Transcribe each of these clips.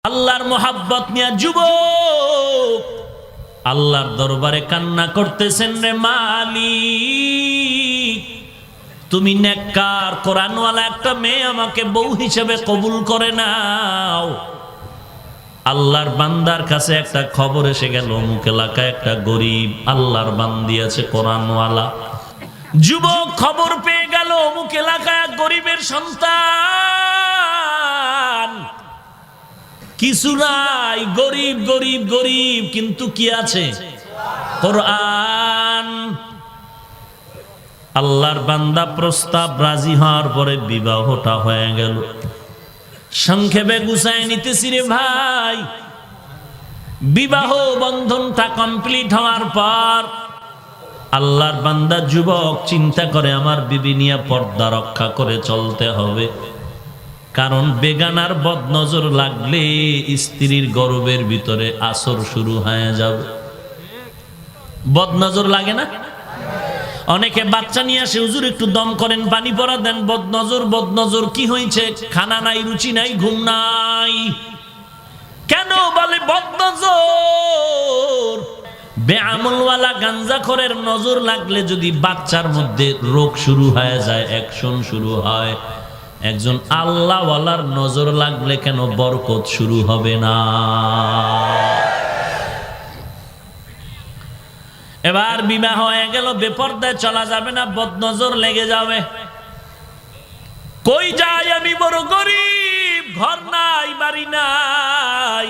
আল্লাহর মোহাব্বত নিয়ে যুবক আল্লাহর দরবারে কান্না করতেছেন, রে মালিক তুমি নেককার কোরআনওয়ালা একটা মেয়ে আমাকে বউ হিসেবে কবুল করে নাও। আল্লাহর বান্দার কাছে একটা খবর এসে গেল, অমুক এলাকায় একটা গরিব আল্লাহর বান্দি আছে কোরআনওয়ালা। যুবক খবর পেয়ে গেল অমুক এলাকায় গরিবের সন্তান, কিছু নাই, গরিব গরিব গরিব, কিন্তু কি আছে? কোরআন। আল্লাহর বান্দা প্রস্তাব রাজি হওয়ার পরে বিবাহটা হয়ে গেল। সংক্ষেপে গুছায় নিতেছি রে ভাই, বিবাহ বন্ধনটা কমপ্লিট হওয়ার পর আল্লাহর বান্দা যুবক চিন্তা করে আমার বিবি নিয়ে পর্দা রক্ষা করে চলতে হবে, কারণ বেগানার বদনজর লাগলে স্ত্রীর গর্ভের ভিতরে আসর শুরু হয়ে যাবে। বদনজর লাগে না? অনেকে বাচ্চা নিয়ে আসে, হুজুর একটু দম করেন, পানি পড়া দেন। বদনজর বদনজর কি হয়েছে? খানা নাই, রুচি নাই, ঘুম নাই। কেন বলে বদনজর? বেআমলওয়ালা গাঞ্জাখোরের নজর লাগলে যদি বাচ্চার মধ্যে রোগ শুরু হয়ে যায়, অ্যাকশন শুরু হয়, একজন আল্লাহওয়ালার নজর লাগলে কেন বরকত শুরু হবে না? এবার বিবাহ হয়ে গেল, বেপরদায় চলা যাবে না, বদনজর লেগে যাবে। কই যাই আমি, বড় গরিব, ঘর নাই, বাড়ি নাই।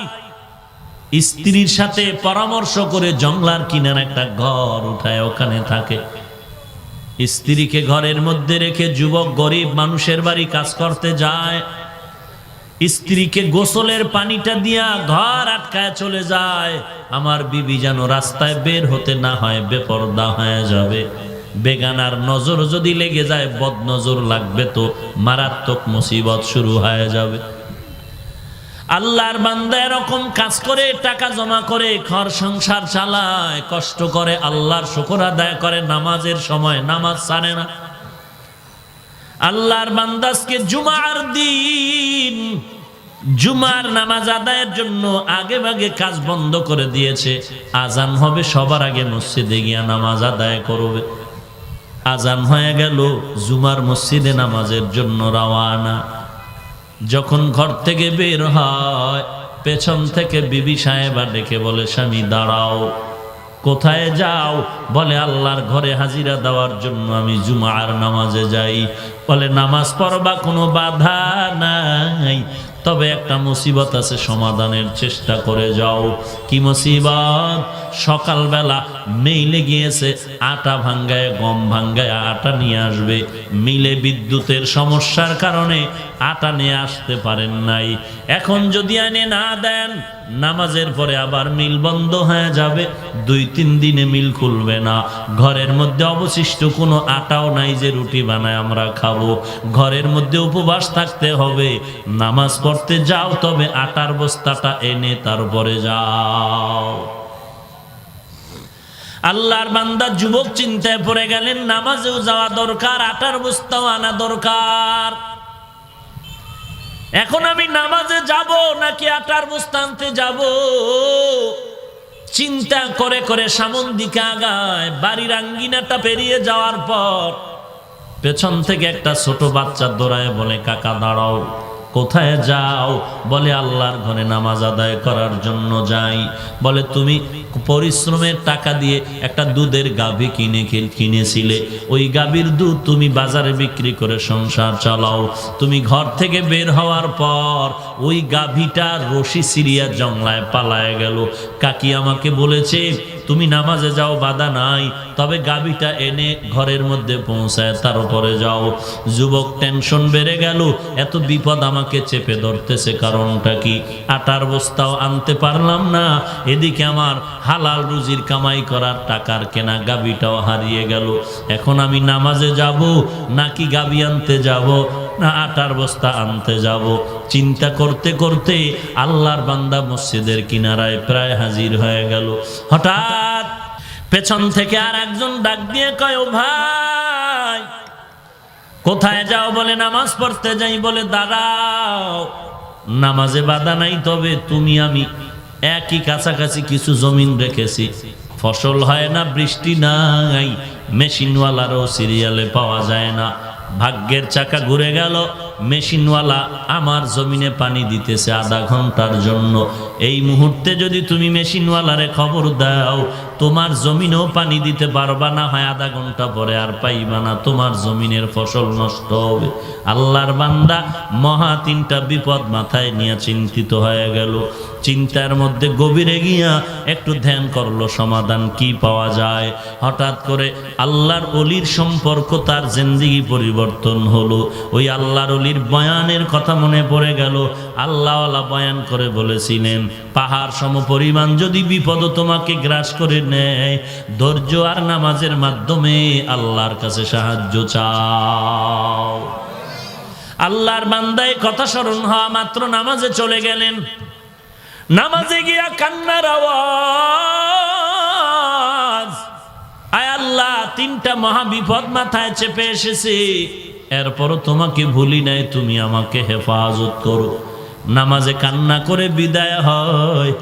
স্ত্রীর সাথে পরামর্শ করে জংলার কিনারে একটা ঘর উঠায় ওখানে থাকে। স্ত্রীকে ঘরের মধ্যে রেখে যুবক গরিব মানুষের বাড়ি কাজ করতে যায়। স্ত্রীকে গোসলের পানিটা দিয়া ঘর আটকায় চলে যায়। আমার বিবি যেন রাস্তায় বের হতে না হয়, বেপরদা হয়ে যাবে। বেগানার নজর যদি লেগে যায়, বদনজর লাগবে তো মারাত্মক মুসিবত শুরু হয়ে যাবে। আল্লাহর বান্দা এরকম কাজ করে, টাকা জমা করে, ঘর সংসার চালায়, কষ্ট করে, আল্লাহর শুকর আদায় করে, নামাজের সময় নামাজ ছাড়ে না। আল্লাহর বান্দাকে জুমার দিন জুমার নামাজ আদায়ের জন্য আগে ভাগে কাজ বন্ধ করে দিয়েছে। আজান হবে, সবার আগে মসজিদে গিয়া নামাজ আদায় করবে। আজান হয়ে গেল, জুমার মসজিদে নামাজের জন্য রওয়ানা। যখন ঘর থেকে বের হয়, পেছন থেকে বিবি সাহেবা ডেকে বলে, স্বামী দাঁড়াও। কোথায় যাও? বলে আল্লাহর ঘরে হাজিরা দেওয়ার জন্য আমি জুমার নামাজে যাই। বলে নামাজ পড়বা, কোনো বাধা নাই, তবে একটা মুসিবত আছে, সমাধানের চেষ্টা করে যাও। কি মুসিবত? সকালবেলা মিলে গিয়েছে, আটা ভাঙ্গায়, গম ভাঙ্গায় আটা নিয়ে আসবে। মিলে বিদ্যুতের সমস্যার কারণে আটা নিয়ে আসতে পারেন নাই। এখন যদি এনে না দেন, নামাজের পরে আবার মিল বন্ধ হয়ে যাবে, 2-3 দিনে মিল খুলবে না। ঘরের মধ্যে অবশিষ্ট কোনো আটাও নাই যে রুটি বানায় আমরা খাবো। ঘরের মধ্যে উপবাস থাকতে হবে। নামাজ পড়তে যাও, তবে আটার বস্তাটা এনে তারপরে যাও। আল্লাহর বান্দা যুবক চিন্তায় পড়ে গেলেন, নামাজেও যাওয়া দরকার, আটার বস্তাও আনা দরকার। এখন আমি নামাজে যাব নাকি আটার বস্তা আনতে যাব? চিন্তা করে করে সামন দিকে আগায়। বাড়ির আঙ্গিনাটা পেরিয়ে যাওয়ার পর পেছন থেকে একটা ছোট বাচ্চা দৌড়ায় বলে, কাকা দাঁড়াও। কোথায় যাও? বলে আল্লাহর ঘরে নামাজ আদায় করার জন্য যাই। বলে তুমি পরিশ্রমের টাকা দিয়ে একটা দুধের গাভী কিনেছিলে, ওই গাভীর দুধ তুমি বাজারে বিক্রি করে সংসার চালাও। তুমি ঘর থেকে বের হওয়ার পর ওই গাভীটা রশি সিরিয়া জংলায় পালায় গেল। কাকি আমাকে বলেছে তুমি নামাজে যাও, বাধা নাই, তবে গাভীটা এনে ঘরের মধ্যে পৌঁছায় তারপরে যাও। যুবক টেনশন বেড়ে গেল, এত বিপদ আমাকে চেপে ধরতেছে, কারণটা কি? আটার বস্তাও আনতে পারলাম না, এদিকে আমার হালাল রুজির কামাই করার টাকার কেনা গাভীটাও হারিয়ে গেল। এখন আমি নামাজে যাব নাকি গাভী আনতে যাব, না আটার বস্তা আনতে যাব? চিন্তা করতে করতে আল্লাহর বান্দা মসজিদের কিনারায় প্রায় হাজির হয়ে গেল। হঠাৎ পেছন থেকে আর একজন ডাক দিয়ে কয়, ও ভাই কোথায় যাও? বলে নামাজ পড়তে যাই। বলে দাঁড়াও, নামাজে বাধা নাই, তবে তুমি আমি একই কাছাকাছি কিছু জমিন রেখেছি, ফসল হয় না, বৃষ্টি নাই, মেশিনওয়ালারও সিরিয়ালে পাওয়া যায় না। ভাগ্যের চাকা ঘুরে গেল, মেশিনওয়ালা আমার জমিনে পানি দিতেছে আধা ঘন্টার জন্য। এই মুহূর্তে যদি তুমি মেশিনওয়ালারে খবর দাও, তোমার জমিনেও পানি দিতে পারবা না, হয় আধা ঘন্টা পরে আর পাইবা না, তোমার জমিনের ফসল নষ্ট হবে। আল্লাহর বান্দা মহা তিনটা বিপদ মাথায় নিয়ে চিন্তিত হয়ে গেল। চিন্তার মধ্যে গভীরে গিয়া একটু ধ্যান করলো, সমাধান কি পাওয়া যায়। হঠাৎ করে আল্লাহর ওলির সম্পর্ক, তার জিন্দেগি পরিবর্তন হলো। ওই আল্লাহর ওলির বয়ানের কথা মনে পড়ে গেল। আল্লাহওয়ালা বয়ান করে বলেছিলেন, পাহাড় সম পরিমাণ যদি বিপদ তোমাকে গ্রাস করে নেয়, ধৈর্য আর নামাজের মাধ্যমে আল্লাহর কাছে সাহায্য চাও। আল্লাহর বান্দায় কথা স্মরণ হওয়া মাত্র নামাজে চলে গেলেন। নামাজে গিয়া কান্নার আওয়াজ, আয় আল্লাহ, তিনটা মহা বিপদ মাথায় চেপে এসেছে, এরপরও তোমাকে ভুলি নাই, তুমি আমাকে হেফাজত করো। নামাজে কান্না করে বিদায় হয়।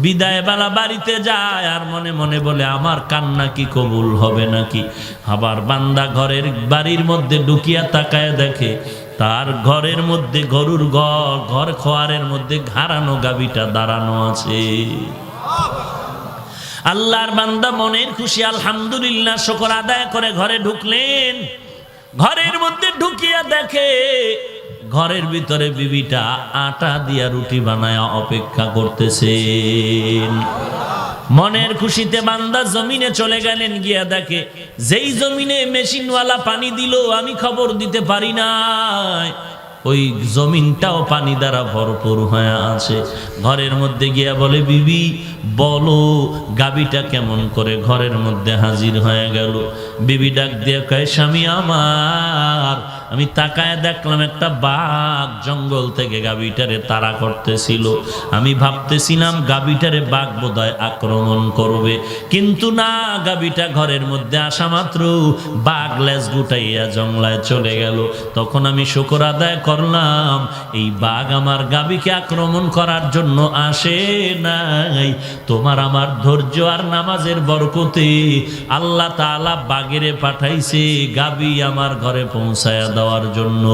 বিদায় বেলা বাড়িতে যায় আর মনে মনে বলে, আমার কান্না কি কবুল হবে নাকি? আবার বান্দা ঘরের বাড়ির মধ্যে ঢুকিয়া তাকায় দেখে, তার ঘরের মধ্যে গরুর ঘর খোয়ারের মধ্যে ঘাড়ানো গাভীটা দাঁড়ানো আছে। আল্লাহর বান্দা মনের খুশি আলহামদুলিল্লাহ শুকর আদায় করে ঘরে ঢুকলেন। ঘরের মধ্যে ঢুকিয়া দেখে ঘরের ভিতরে বিবিটা আটা দিয়া রুটি বানায়া অপেক্ষা করতেছেন। মনের খুশিতে বান্দা জমিনে চলে গেলেন। গিয়া দেখে যেই জমিনে মেশিনওয়ালা পানি দিল, আমি খবর দিতে পারি নাই, ওই জমিনটাও পানি দ্বারা ভরপুর হয়ে আছে। ঘরের মধ্যে গিয়া বলে, বিবি বলো গাভীটা কেমন করে ঘরের মধ্যে হাজির হয়ে গেল? বিবি ডাক দিয়ে কয়, স্বামী আমার, আমি তাকায় দেখলাম একটা বাঘ জঙ্গল থেকে গাভীটারে তাড়া করতেছিল। আমি ভাবতেছিলাম গাভীটারে বাঘ বোধহয় আক্রমণ করবে, কিন্তু না, গাভীটা ঘরের মধ্যে আসা মাত্র বাঘ লেজ গুটাইয়া জঙ্গলায় চলে গেল। তখন আমি শুকর আদায় করলাম, এই বাঘ আমার গাভীকে আক্রমণ করার জন্য আসে নাই, তোমার আমার ধৈর্য আর নামাজের বরকতে আল্লাহ তাআলা বাঘেরে পাঠাইছে গাভী আমার ঘরে পৌঁছায়া দেওয়ার জন্য।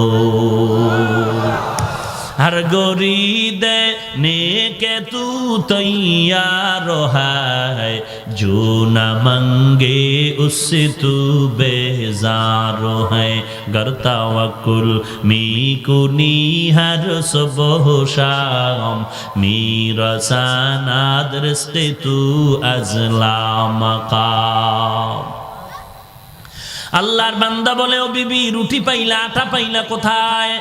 हर गोरी देने के तू तैयार है, जो न मंगे उससे तू बेजार है। गर तवक्कुल मी कुनी हर सुबह शाम, मेरा सनाद रिश्ते तू अजला मकाम। আল্লাহর বান্দা বলে, ও বিবি, রুটি পাইলা, আটা পাইলা কোথায়?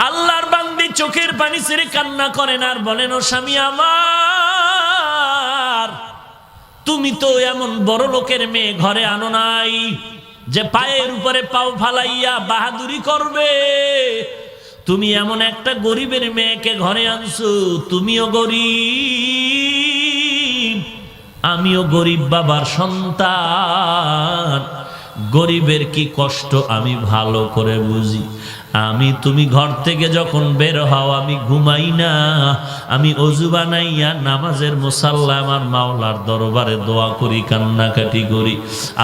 আল্লাহর বান্দি চোখের পানি ছেড়ে কান্না করেন আর বলেন, ও স্বামী আমার, তুমি তো এমন বড় লোকের মেয়ে ঘরে আনো নাই যে পায়ের উপরে পাও ফালাইয়া বাহাদুরি করবে। তুমি এমন একটা গরিবের মেয়েকে ঘরে আনছো, তুমিও গরিব, আমিও গরিব বাবার সন্তান। গরিবের কি কষ্ট আমি ভালো করে বুঝি। আমি তুমি ঘর থেকে যখন বের হও, আমি ঘুমাই না, আমি অজু বানাইয়া নামাজের মুসাল্লা আমার মাওলার দরবারে দোয়া করি, কান্নাকাটি করি।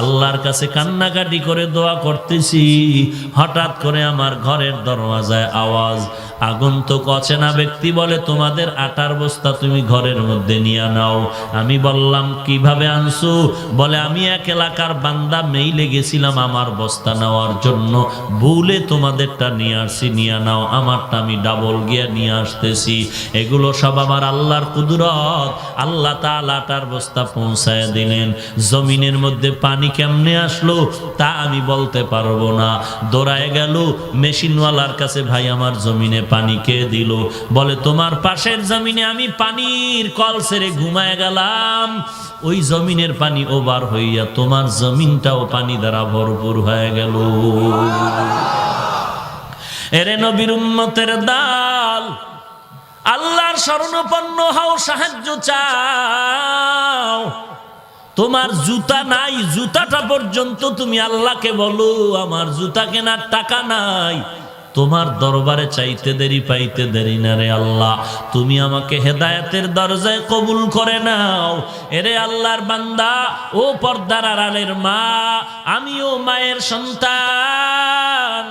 আল্লাহর কাছে কান্নাকাটি করে দোয়া করতেছি, হঠাৎ করে আমার ঘরের দরওয়াজায় আওয়াজ। আগন্তুক অচেনা ব্যক্তি বলে, তোমাদের আটার বস্তা তুমি ঘরের মধ্যে নিয়ে নাও। আমি বললাম, কিভাবে আনছো? বলে, আমি এক এলাকার বান্দা মেইলে গেছিলাম আমার বস্তা নেওয়ার জন্য, ভুলে তোমাদেরটা নিয়ে আসছি, নিয়ে নাও, আমারটা আমি ডাবল গিয়া নিয়ে আসতেছি। এগুলো সব আমার আল্লাহর কুদরত। আল্লাহ তাআলা আটার বস্তা পৌঁছায় দিলেন। জমিনের মধ্যে পানি কেমনে আসলো তা আমি বলতে পারবো না। দৌড়ায় গেল মেশিনওয়ালার কাছে, ভাই আমার জমিনে পানি কে দিল? বলে, তোমার পাশের জমিনে আমি পানির কল ছেড়ে ঘুমায় গেলাম, ওই জমিনের পানি ওভার হইয়া তোমার জমিনটাও পানি দ্বারা ভরপুর হয়ে গেল। এরে নবীর উম্মতের দাল, আল্লাহর শরণাপন্ন হও, সাহায্য চাও। তোমার জুতা নাই, জুতাটা পর্যন্ত তুমি আল্লাহকে বলো, আমার জুতা কেনার টাকা নাই, তোমার দরবারে চাইতে দেরি পাইতে দেরি না রে আল্লাহ, তুমি আমাকে হেদায়েতের দরজায় কবুল করে নাও। এরে আল্লাহর বান্দা, ও পর্দার আড়ালের মা, আমিও মায়ের সন্তান,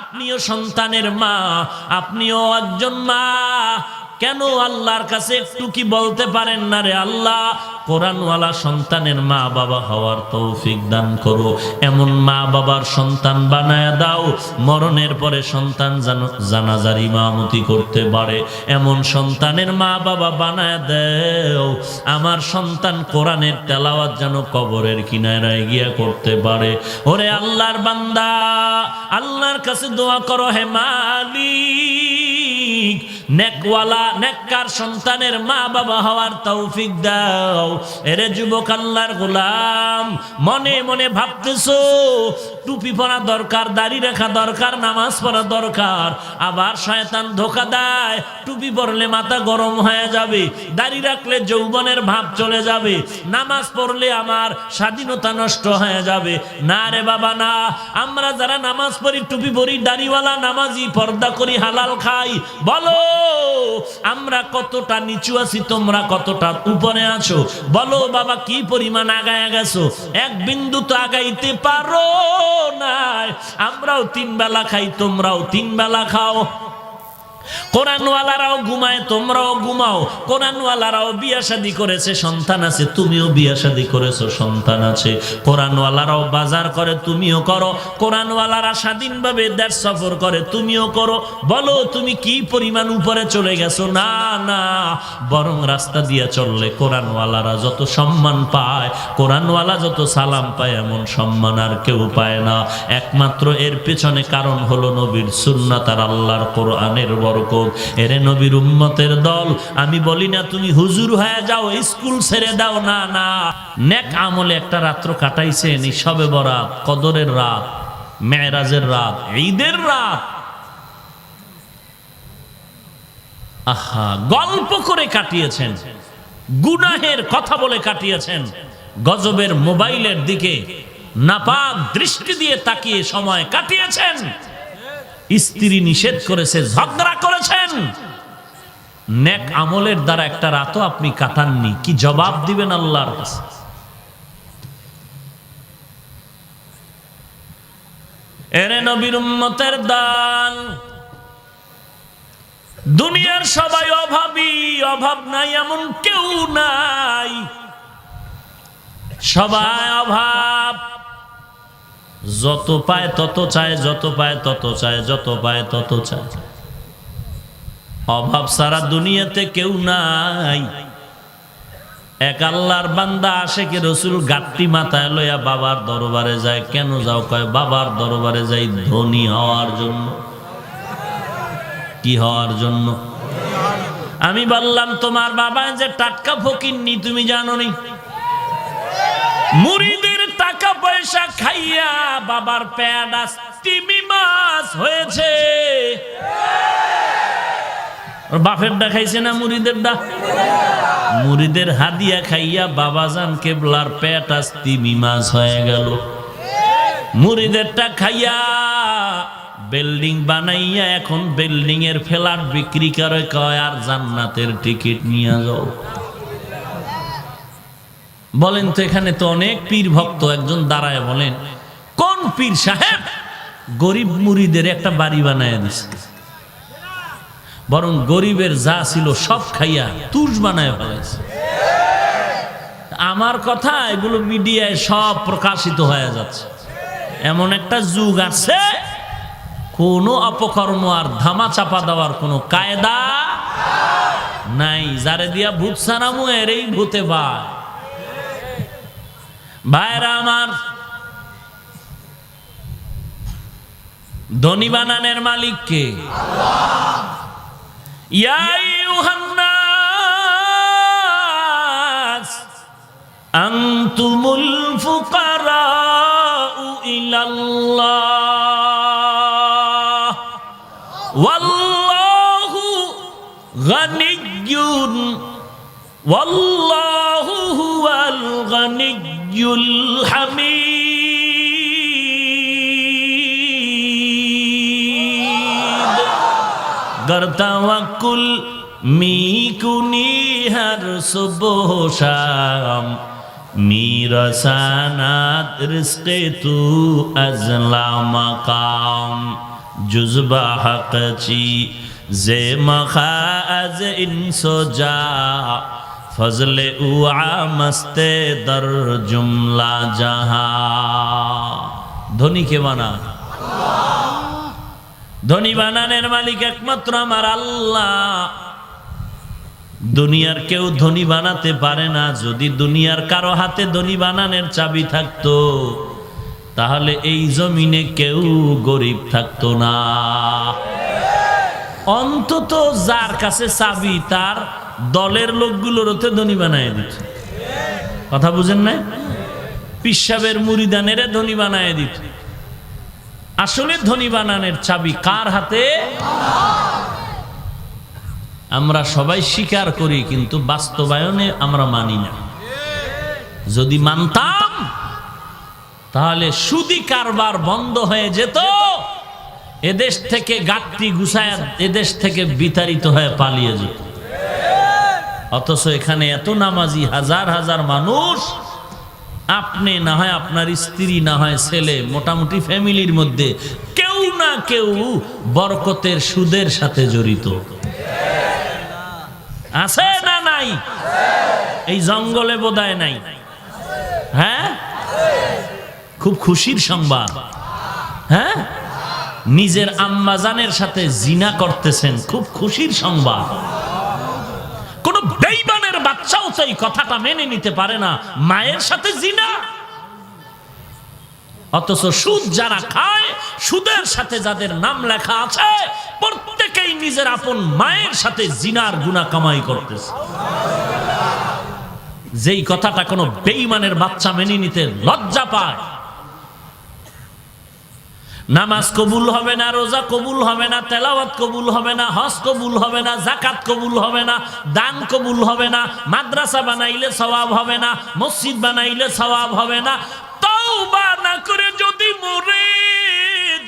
আপনিও সন্তানের মা, আপনিও একজন মা। কেন আল্লাহর কাছে একটু কি বলতে পারেন না রে আল্লাহ, কোরআনওয়ালা সন্তানের মা বাবা হওয়ার তৌফিক দান করো, এমন মা বাবার সন্তান বানায় দাও মরণের পরে সন্তান জানাজার ইমামতি করতে পারে, এমন সন্তানের মা বাবা বানায় দাও আমার সন্তান কোরআনের তেলাওয়াত যেন কবরের কিনারায় গিয়া করতে পারে। ওরে আল্লাহর বান্দা, আল্লাহর কাছে দোয়া করো, হে মালিক, নেকওয়ালা নেককার সন্তানের মা বাবা হওয়ার তৌফিক দাও। এরে যুবক আল্লাহর গোলাম, মনে মনে ভাবতেছো টুপি পরা দরকার, দাড়ি রাখা দরকার, নামাজ পড়া দরকার, আবার শয়তান ধোঁকা দেয় টুপি পরলে মাথা গরম হয়ে যাবে, দাড়ি রাখলে যৌবনের ভাব চলে যাবে, নামাজ পড়লে আমার স্বাধীনতা নষ্ট হয়ে যাবে। না রে বাবা না, আমরা যারা নামাজ পড়ি, টুপি পরি, দাড়িওয়ালা নামাজি, পর্দা করি, হালাল খাই, বলো আমরা কতটা নিচু আছি, তোমরা কতটা উপরে আছো? বলো বাবা, কি পরিমাণ আগায় গেছো? এক বিন্দু তো আগাইতে পারো না। আমরাও 3 বেলা খাই, তোমরাও 3 বেলা খাও। কোরআনওয়ালারাও ঘুমায়, তোমরাও ঘুমাও। কোরআনওয়ালারাও বিয়া শাদী করেছে, সন্তান আছে, তুমিও বিয়া শাদী করেছো, সন্তান আছে। কোরআনওয়ালারাও বাজার করে, তুমিও করো। কোরআনওয়ালারা স্বাধীনভাবে দেশ সফর করে, তুমিও করো। বলো তুমি কি পরিমাণ উপরে চলে গেছো? না না, বরং রাস্তা দিয়ে চললে কোরআনওয়ালারা যত সম্মান পায়, কোরআনওয়ালা যত সালাম পায়, এমন সম্মান আর কেউ পায় না। একমাত্র এর পেছনে কারণ হলো নবীর সুন্নাত আর আল্লাহর কোরআনের বরকত। এরে নবীর উম্মতের দল, আমি বলি না তুমি হুজুর হয়ে যাও, স্কুল ছেড়ে দাও, না না। নেক আমলে একটা রাত্র কাটাইছেন, এই শবে বরাত, কদরের রাত, মেরাজের রাত, ঈদের রাত, আহা, গল্প করে কাটিয়েছেন, গুনাহের কথা বলে কাটিয়েছেন, গজবের মোবাইলের দিকে নাপাক দৃষ্টি দিয়ে তাকিয়ে সময় কাটিয়েছেন, স্ত্রী নিষেধ করেছে, ঝগড়া করেছেন। নেক আমলের দ্বারা একটা রাতও আপনি কাটাননি, কি জবাব দিবেন আল্লাহর কাছে? এরে নবীর উম্মতের দান, দুনিয়ার সবাই অভাবী, অভাব নাই এমন কেউ নাই, সবাই অভাব। যত পায় তত চায়, যত পায় তত চায়, যত পায় তত চায়। অভাব সারা দুনিয়াতে কেউ নাই। এক আল্লাহর বান্দা আশেকে রসুল গাট্টি মাথায় লইয়া বাবার দরবারে যায়। কেন যাও? কয় বাবার দরবারে যাই ধনী হওয়ার জন্য। কি হওয়ার জন্য? আমি বললাম তোমার বাবা যে টাটকা ফকিন্নি, তুমি জানো নি? মুরিদের টাকা পয়সা খাইয়া বাবার পেট আজ তিমি মাছ হয়েছে। বাপের ডা খাইছে না মুরিদের ডা? মুরিদের হাদিয়া খাইয়া বাবাজান কেবলার পেট আজ তিমি মাছ হয়ে গেল। মুরিদেরটা খাইয়া বিল্ডিং বানাইয়া এখন বিল্ডিং এর ফ্ল্যাট বিক্রি করে, কয় আর জান্নাতের টিকিট নিয়ে যাও। বলেন তো, এখানে তো অনেক পীর ভক্ত। একজন দাঁড়ায় বলেন, কোন পীর সাহেব গরিব মুরিদের একটা বাড়ি বানায় দিছে, বরং গরিবের যা ছিল সব খাইয়া তুষ বানায় ফেলাইছে। আমার কথা এগুলো মিডিয়ায় সব প্রকাশিত হয়ে যাচ্ছে। এমন একটা যুগ আছে, কোনো অপকর্ম আর ধামা চাপা দেওয়ার কোনো কায়দা নাই। যারে দিয়া ভূত সারামু এরই ভূতে ভাই। ভাইরা আমার, ধনী বানানের মালিক কে? ইয়া আইয়ুহান নাস আনতুমুল ফুকারাউ ইলাল্লাহ ওয়াল্লাহু গানিয়্যুন ওয়াল্লাহু হুয়াল গানিয়্যুল হামিদ। अगर तवक्कुल मी कुनी हर सुबह शाम मीरसानात रिज़्क़े तू अज़ला मकाम जुज़बा हक़ची जे मखा अज इंसो जा फजले उआ मस्ते दर जुमला जहा। धनी के बाना धनी बानानेर मालिक एकमात्र आमार आल्लाह। दुनियार केउ धनी बानाते पारे ना। यदि दुनियार कारो हाथे धनी बानानेर चाबी थाकतो ताहले एई जमिने केउ गरीब थाकतो ना। অন্তত যার কাছে চাবি তার দলের লোকগুলোরতে ধনী বানায় দিত। কথা বুঝেন না? পিসাবের মুরিদানেরে ধনী বানায় দিত। আসলে ধনী বানানোর চাবি কার হাতে? আমরা সবাই স্বীকার করি কিন্তু বাস্তবায়নে আমরা মানি না। যদি মানতাম তাহলে সুদি কারবার বন্ধ হয়ে যেত, এদেশ থেকে গাট্টি গুছায় এদেশ থেকে বিতাড়িত হয়ে পালিয়ে যেত। অথচ এখানে এত নামাজি হাজার হাজার মানুষ, আপনি না হয় আপনার স্ত্রী না হয় ছেলে, মোটামুটি ফ্যামিলির মধ্যে কেউ না কেউ বরকতের সুদের সাথে জড়িত আছে না নাই? এই জঙ্গলে বোধহয় নাই। হ্যাঁ, খুব খুশির সংবাদ। হ্যাঁ, নিজের আম্মাজানের সাথে জিনা করতেছেন, খুব খুশির সংবাদ। কোন বেঈমানের বাচ্চাও তো এই কথাটা মেনে নিতে পারে না, মায়ের সাথে জিনা। অথচ সুদ যারা খায়, সুদের সাথে যাদের নাম লেখা আছে, প্রত্যেকেই নিজের আপন মায়ের সাথে জিনার গুনাহ কামাই করতেছে। যেই কথাটা কোনো বেঈমানের বাচ্চা মেনে নিতে লজ্জা পায়। নামাজ কবুল হবে না, রোজা কবুল হবে না, তেলাওয়াত কবুল হবে না, হজ কবুল হবে না, যাকাত কবুল হবে না, দান কবুল হবে না, মাদ্রাসা বানাইলে সওয়াব হবে না, মসজিদ বানাইলে সওয়াব হবে না। তওবা না করে যদি মরে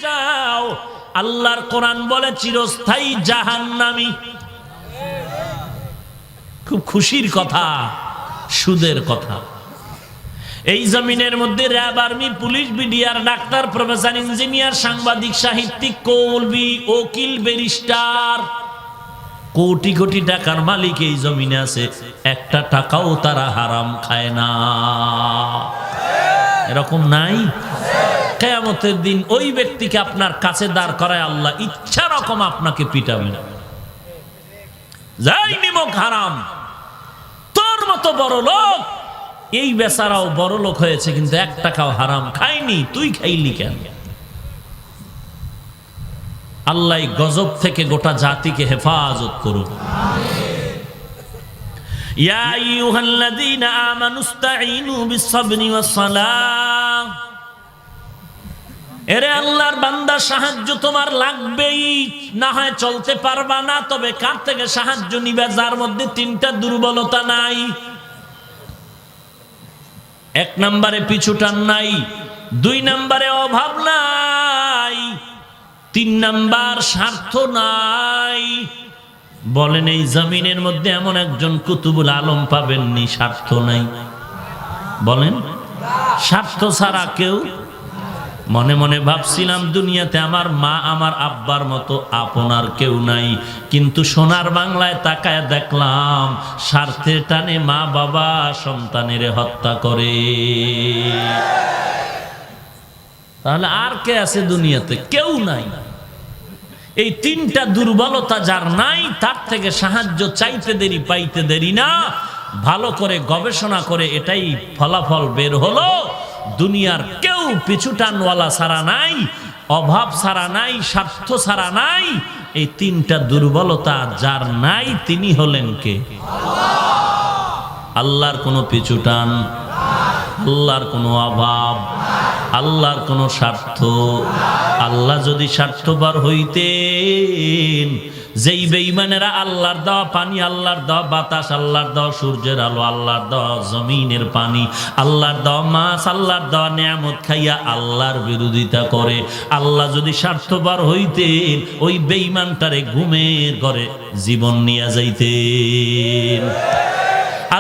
যাও, আল্লাহর কোরআন বলে চিরস্থায়ী জাহান্নামী। খুব খুশির কথা, সুদের কথা। এই জমিনের মধ্যে RAB, army, police, BDR, doctor, professor, engineer, সাংবাদিক, সাহিত্যিক, কৌলবি, উকিল, ব্যারিস্টার, কোটি কোটি টাকার মালিক এই জমিনে আছে, একটা টাকাও তারা হারাম খায় না। এরকম নাই? কিয়ামতের দিন ওই ব্যক্তিকে আপনার কাছে দাঁড় করায় আল্লাহ ইচ্ছা রকম আপনাকে পিটাবেন। যাই নিমক হারাম, তোর মতো বড় লোক এই বেচারাও বড় লোক হয়েছে কিন্তু এক টাকাও হারাম খায়নি, তুই খাইলি কেন? আল্লাহ গজব থেকে গোটা জাতিকে হেফাজত করুন। ইয়া আইয়ুহাল্লাযীনা আমানুস্তাঈনু বিস-সাবরি ওয়াস-সালাহ। এরে আল্লাহর বান্দা, সাহায্য তোমার লাগবেই, না হয় চলতে পারবা না। তবে কার থেকে সাহায্য নিবে? যার মধ্যে তিনটা দুর্বলতা নাই। এক নম্বরে পিছুটান নাই, দুই নম্বরে অভাব নাই, তিন নাম্বার স্বার্থ নাই। বলেন এই জমিনের মধ্যে এমন একজন কুতুবুল আলম পাবেননি স্বার্থ নাই? বলেন, স্বার্থ ছাড়া কেউ। মনে মনে ভাবছিলাম দুনিয়াতে আমার মা আমার আব্বার মতো আপনার কেউ নাই, কিন্তু সোনার বাংলায় তাকায় দেখলাম স্বার্থের টানে মা বাবা সন্তানের হত্যা করে। তাহলে আর কে আছে দুনিয়াতে? কেউ নাই। এই তিনটা দুর্বলতা যার নাই, তার থেকে সাহায্য চাইতে দেরি পাইতে দেরি না। ভালো করে গবেষণা করে এটাই ফলাফল বের হলো, দুনিয়ার কেউ পিছুটানওয়ালা ছাড়া নাই, অভাব ছাড়া নাই, স্বার্থ ছাড়া নাই। এই তিনটা দুর্বলতা যার নাই তিনি হলেন কে? আল্লাহর কোনো পিছুটান, আল্লাহর কোনো অভাব, আল্লাহর কোনো স্বার্থ। আল্লাহ যদি স্বার্থপর হইতেন যেই বেঈমানেরা আল্লাহর দেওয়া পানি, আল্লাহর দেওয়া বাতাস, আল্লাহর দেওয়া সূর্যের আলো, আল্লাহর দেওয়া জমিনের পানি, আল্লাহর দেওয়া মাছ, আল্লাহর দেওয়া নিয়ামত খাইয়া আল্লাহর বিরোধিতা করে, আল্লাহ যদি স্বার্থপর হইতেন ওই বেঈমানটারে ঘুমের ঘরে জীবন নিয়ে যাইতেন।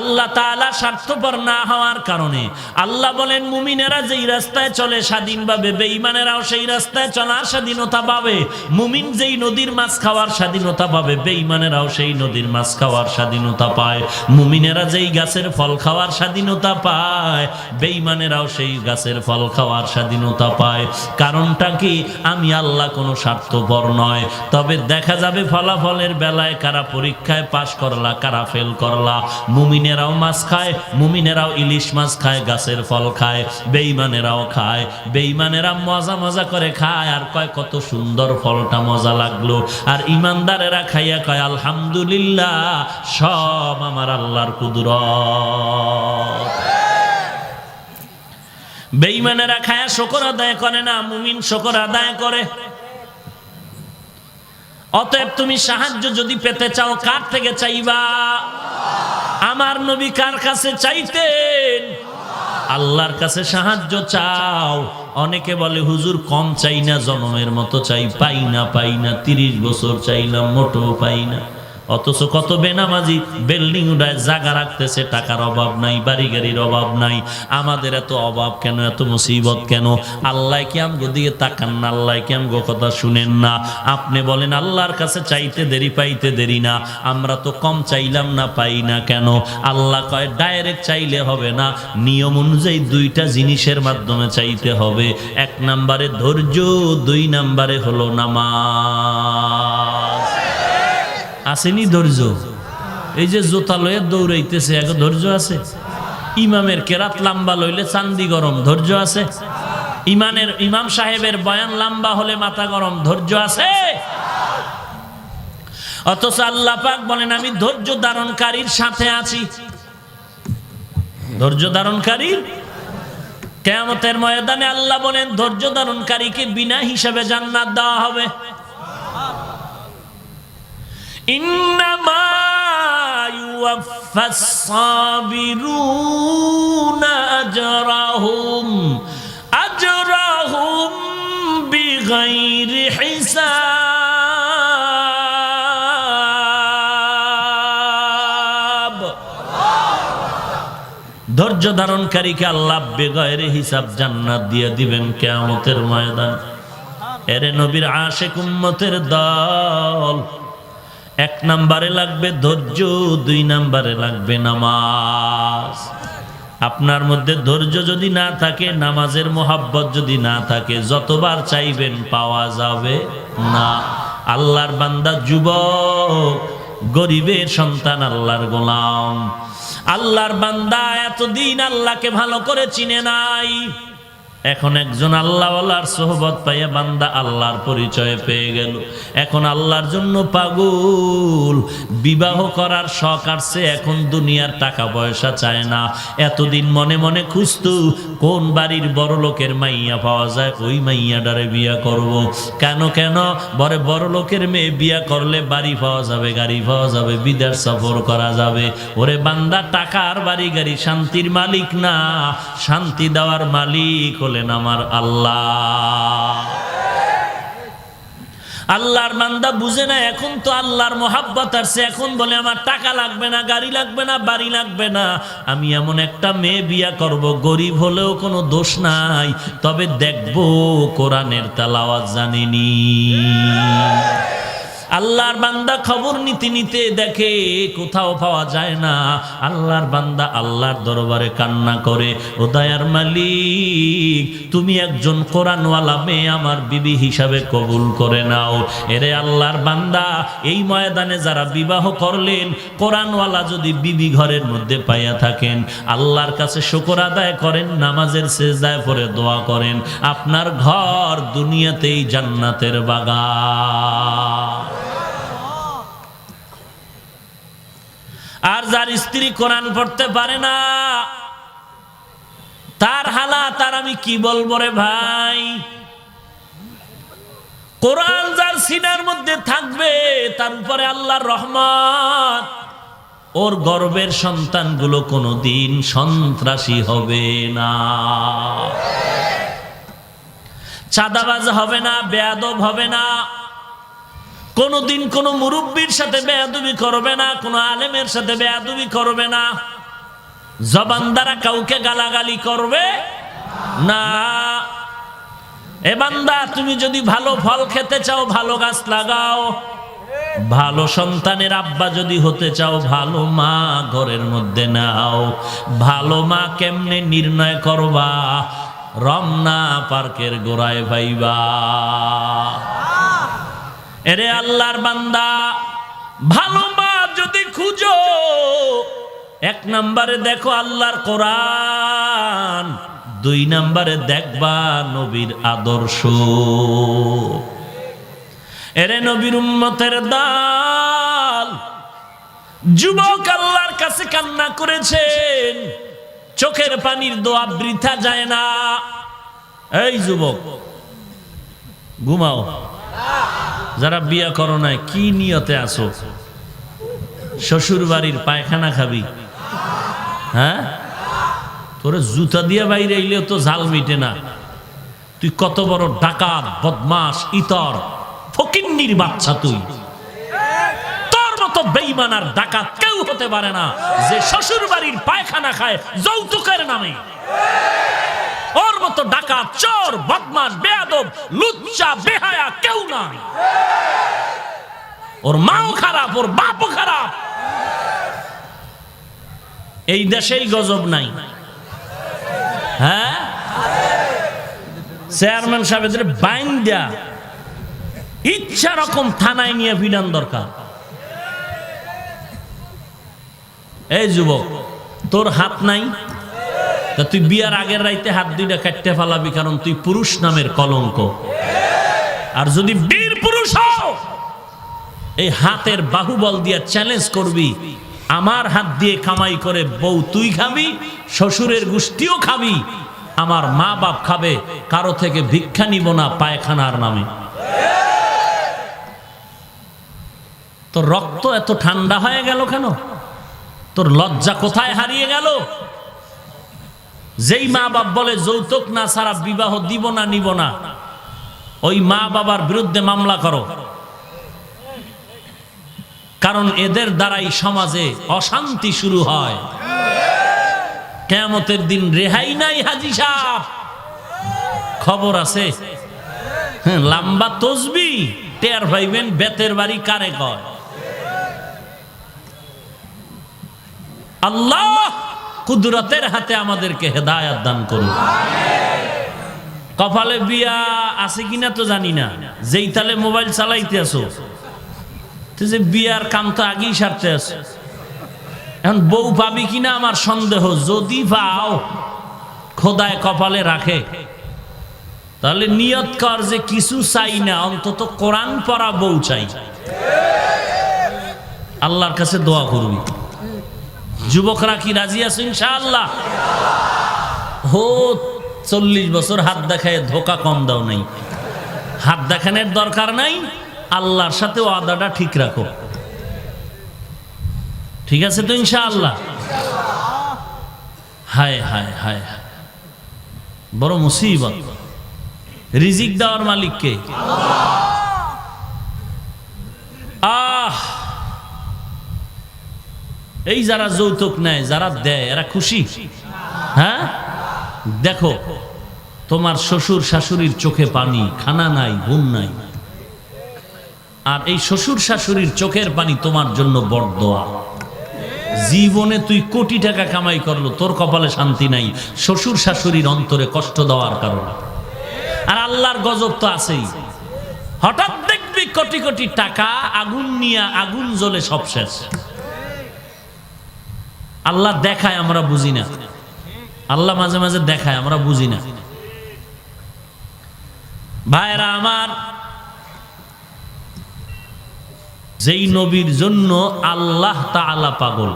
আল্লাহ তাআলা স্বার্থপর না হওয়ার কারণে আল্লাহ বলেন মুমিনেরা যেই রাস্তায় চলে স্বাধীনভাবে, বেঈমানেরাও সেই রাস্তায় চলার স্বাধীনতা পাবে। মুমিন যেই নদীর মাছ খাওয়ার স্বাধীনতা পাবে, বেঈমানেরাও সেই নদীর মাছ খাওয়ার স্বাধীনতা পায়। মুমিনেরা যেই গাছের ফল খাওয়ার স্বাধীনতা পায়, বেঈমানেরাও সেই গাছের ফল খাওয়ার স্বাধীনতা পায়। কারণটা কি? আমি আল্লাহ কোনো স্বার্থপর নয়। তবে দেখা যাবে ফলাফলের বেলায় কারা পরীক্ষায় পাশ করলা, কারা ফেল করলা। মুমিনেরাও মাছ খায়, মুমিনেরাও ইলিশ মাছ খায়, গাছের ফল খায়, বেঈমানেরাও খায়। বেঈমানেরা মজা মজা করে খায় আর কয় কত সুন্দর ফলটা মজা লাগলো, আর ইমানদারেরা খাইয়া কয় আলহামদুলিল্লাহ, সব আমার আল্লাহর কুদরত। বেঈমানেরা খায়া শুকর আদায় করে না, মুমিন শুকর আদায় করে। অতএব তুমি সাহায্য যদি পেতে চাও, কার থেকে চাইবা? আমার নবী কার কাছে চাইতেন? আল্লাহর কাছে সাহায্য চাও। অনেকে বলে হুজুর কম চাই না, জনমের মতো চাই, পাই না 30 বছর চাইলাম, মোটেও পাই না। অথচ কত বেনামাজি বিল্ডিং উড়ায় জায়গা রাখতেছে, টাকার অভাব নাই, বাড়ি গাড়ির অভাব নাই। আমাদের এত অভাব কেন, এত মুসিবত কেন? আল্লাহ কি আমগো দিকে তাকান না? আল্লাহ কি আমগো কথা শুনেন না? আপনি বলেন আল্লাহর কাছে চাইতে দেরি, পাইতে দেরি না। আমরা তো কম চাইলাম না, পাই না কেন? আল্লাহ কয় ডাইরেক্ট চাইলে হবে না, নিয়ম অনুযায়ী 2টা জিনিসের মাধ্যমে চাইতে হবে। 1 নম্বরে ধৈর্য, 2 নম্বরে হলো নামাজ। আসেনি ধৈর্য? এই যে জোতা লয়ে দৌড়াইতেছে, এক ধৈর্য আছে? ইমামের কেরাত লম্বা লইলে চান্দি গরম, ধৈর্য আছে? ইমাম সাহেবের বয়ান লম্বা হলে মাথা গরম, ধৈর্য আছে? অথচ আল্লাহ পাক বলেন আমি ধৈর্য ধারণকারীর সাথে আছি। ধৈর্য ধারণকারীর কিয়ামতের ময়দানে আল্লাহ বলেন ধৈর্য ধারণকারীকে বিনা হিসাবে জান্নাত দেওয়া হবে। ইন্নামা ইউওয়াফাস সাবিরুনা আজরাহুম বিগাইরি হিসাব। ধৈর্য ধারণকারীকে আল্লাহ বেগাইরে হিসাব জান্নাত দিয়ে দিবেন কিয়ামতের ময়দান। এরে নবীর আশিক উম্মতের দল, 1 নম্বরে লাগবে ধৈর্য, 2 নম্বরে লাগবে নামাজ। আপনার মধ্যে ধৈর্য যদি না থাকে, নামাজের মোহাব্বত যদি না থাকে, যতবার চাইবেন পাওয়া যাবে না। আল্লাহর বান্দা, যুবক, গরিবের সন্তান, আল্লাহর গোলাম, আল্লাহর বান্দা এতদিন আল্লাহকে ভালো করে চিনে নাই। এখন একজন আল্লাহওয়ালার সোহবত পাইয়া বান্দা আল্লাহর পরিচয় পেয়ে গেল। এখন আল্লাহর জন্য পাগল, বিবাহ করার শখ আসছে, এখন দুনিয়ার টাকা পয়সা চায় না। এতদিন মনে মনে খুঁজতো কোন বাড়ির বড় লোকের মাইয়া পাওয়া যায়, ওই মাইয়াটারে বিয়া করব। কেন বরে বড় লোকের মেয়ে বিয়া করলে বাড়ি পাওয়া যাবে, গাড়ি পাওয়া যাবে, বিদেশ সফর করা যাবে। ওরে বান্দা, টাকার বাড়ি গাড়ি শান্তির মালিক না, শান্তি দেওয়ার মালিক হলেন আমার আল্লাহ। আল্লাহর বান্দা বুঝে না, এখন তো আল্লাহর মোহাব্বত আসছে, এখন বলে আমার টাকা লাগবে না, গাড়ি লাগবে না, বাড়ি লাগবে না, আমি এমন একটা মেয়ে বিয়া করব, গরিব হলেও কোনো দোষ নাই, তবে দেখবো কোরআনের তেলাওয়াত জানেনি। আল্লাহর বান্দা খবর নিতে নিতে দেখে কোথাও পাওয়া যায় না। আল্লাহর বান্দা আল্লাহর দরবারে কান্না করে, ও দয়ার মালিক, তুমি একজন কোরআনওয়ালা মেয়ে আমার বিবি হিসাবে কবুল করে নাও। এরে আল্লাহর বান্দা, এই ময়দানে যারা বিবাহ করলেন, কোরআনওয়ালা যদি বিবি ঘরের মধ্যে পাইয়া থাকেন, আল্লাহর কাছে শুকর আদায় করেন, নামাজের সেজদায় পড়ে দোয়া করেন, আপনার ঘর দুনিয়াতেই জান্নাতের বাগান। আর যার স্ত্রী কোরআন পড়তে পারে না, তার হালাত আর আমি কি বলবো রে ভাই। কোরআন যার সিনার মধ্যে থাকবে তার উপরে আল্লাহর রহমত, ওর গর্বের সন্তানগুলো কোনোদিন সন্ত্রাসী হবে না, চাঁদাবাজ হবে না, বেয়াদব হবে না, কোনোদিন কোনো মুরব্বির সাথে বেয়াদবি করবে না, কোনো আলেমের সাথে বেয়াদবি করবে না, জবান দ্বারা কাউকে গালাগালি করবে না। এ বান্দা, তুমি যদি ভালো ফল খেতে চাও ভালো গাছ লাগাও, ভালো সন্তানের আব্বা যদি হতে চাও ভালো মা ঘরের মধ্যে নাও। ভালো মা কেমনে নির্ণয় করবা? রমনা পার্কের গোড়ায় ভাইবা। এরে আল্লাহর বান্দা, ভালো মা যদি খুঁজো, এক নম্বরে দেখো আল্লাহর কোরআন, দুই নম্বরে দেখবা নবীর আদর্শ। এরে নবীর উম্মতের দল, যুবক আল্লাহর কাছে কান্না করেছেন, চোখের পানির দোয়া বৃথা যায় না। এই যুবক, ঘুমাও। যারা বিয়া করো নাই, কি নিয়তে আসো? শ্বশুর বাড়ির পায়খানা খাবি? হ্যাঁ, তোরে জুতা দিয়ে বাইরে এলেও তো ঝাল মিটে না। তুই কত বড় ডাকাত, বদমাস, ইতর, ফকিন্নির বাচ্চা তুই। তোর মতো বেঈমান আর ডাকাত কেউ হতে পারে না যে শ্বশুর বাড়ির পায়খানা খায় যৌতুকের নামে। ওর মতো ডাকাত, চোর, বদমাস, বেয়াদব, লুচ্চা, বেহায়া কেউ না। ওর মাও খারাপ, ওর বাপও খারাপ। এই দেশেই গজব নাই? হ্যাঁ, চেয়ারম্যান সাহেবের বাইন দেয়া ইচ্ছা রকম থানায় নিয়ে ভিড়ান দরকার। এই যুবক, তোর হাত নাই, তা তুই বিয়ার আগের রাইতে হাত দুইটা কাটতে ফালাবি, কারণ তুই পুরুষ নামের কলঙ্ক। আর যদি বীর পুরুষ হও, এই হাতের বাহুবল দিয়ে চ্যালেঞ্জ করবি, আমার হাত দিয়ে কামাই করে বউ তুই খাবি, শ্বশুরের গোষ্ঠীও খাবি, আমার মা বাপ খাবে, কারো থেকে ভিক্ষা নিব না পায়খানার নামে। তোর রক্ত এত ঠান্ডা হয়ে গেল কেন? তোর লজ্জা কোথায় হারিয়ে গেল? যেই মা বাপ বলে যৌতুক না ছাড়া বিবাহ দিব না, নিব না, ওই মা বাবার বিরুদ্ধে মামলা করো, কারণ এদের দ্বারাই সমাজে অশান্তি শুরু হয়। কিয়ামতের দিন রেহাই নাই হাজী সাহেব, খবর আছে। লম্বা তসবি টের পাইবেন বেতের বাড়ি কারে কয়। আল্লাহ কুদরতের হাতে আমাদেরকে হেদায়েত দান করুন। কপালে বিয়া আছে কিনা তো জানি না, যেই তালে মোবাইল চালাইতে আসো, যে বিয়ার কাম তো আগেই সারতে আছে। এখন বউ পাবি কিনা আমার সন্দেহ। যদি পাও, খোদায় কপালে রাখে, তাহলে নিয়ত কর যে কিছু চাই না, অন্তত কোরআন পড়া বউ চাই। আল্লাহর কাছে দোয়া করবি। যুবকরা কি রাজি আছে? ইনশাআল্লাহ। হো 40 বছর হাত দেখায় ধোকা কম দাও নাই। হাত দেখানোর দরকার নাই, আল্লাহর সাথে ওয়াদাটা ঠিক রাখো। ঠিক আছে তো ইনশাআল্লাহ? হায় হায় হায়, বড় মুসিবত। রিজিক দেওয়ার মালিক কে? আহ, এই যারা যৌতুক নেয়, যারা দেয়, এরা খুশি? হ্যাঁ, দেখো তোমার শ্বশুর শাশুড়ির চোখে পানি, খানা নাই, ঘুম নাই, আর এই শ্বশুর শাশুড়ির চোখের পানি তোমার জন্য বরদোয়া। জীবনে তুই কোটি টাকা কামাই করলো, তোর কপালে শান্তি নাই, শ্বশুর শাশুড়ির অন্তরে কষ্ট দেওয়ার কারণে। আর আল্লাহর গজব তো আছেই। হঠাৎ দেখবি কোটি কোটি টাকা আগুন নিয়ে, আগুন জ্বলে সব শেষ। আল্লাহ দেখায়, আমরা বুঝি না। আল্লাহ মাঝে মাঝে দেখায়, আমরা বুঝি না। ভাইরা আমার, যেই নবীর জন্য আল্লাহ তাআলা পাগল,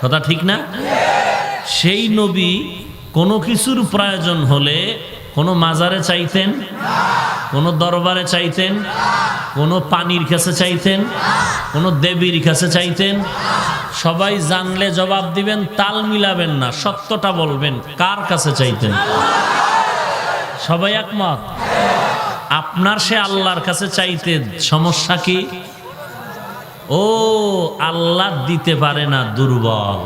কথা ঠিক না? সেই নবী কোনো কিছুর প্রয়োজন হলে কোনো মাজারে চাইতেন কোন দরবারে চাইতেন? কোন পানির কাছে চাইতেন? কোন দেবীর কাছে চাইতেন? সবাই জানলে জবাব দিবেন, তাল মিলাবেন না, সত্যটা বলবেন। কার কাছে চাইতেন? সবাই একমত? আপনার সে আল্লাহর কাছে চাইতে সমস্যা কি? ও আল্লাহ দিতে পারে না, দুর্বল।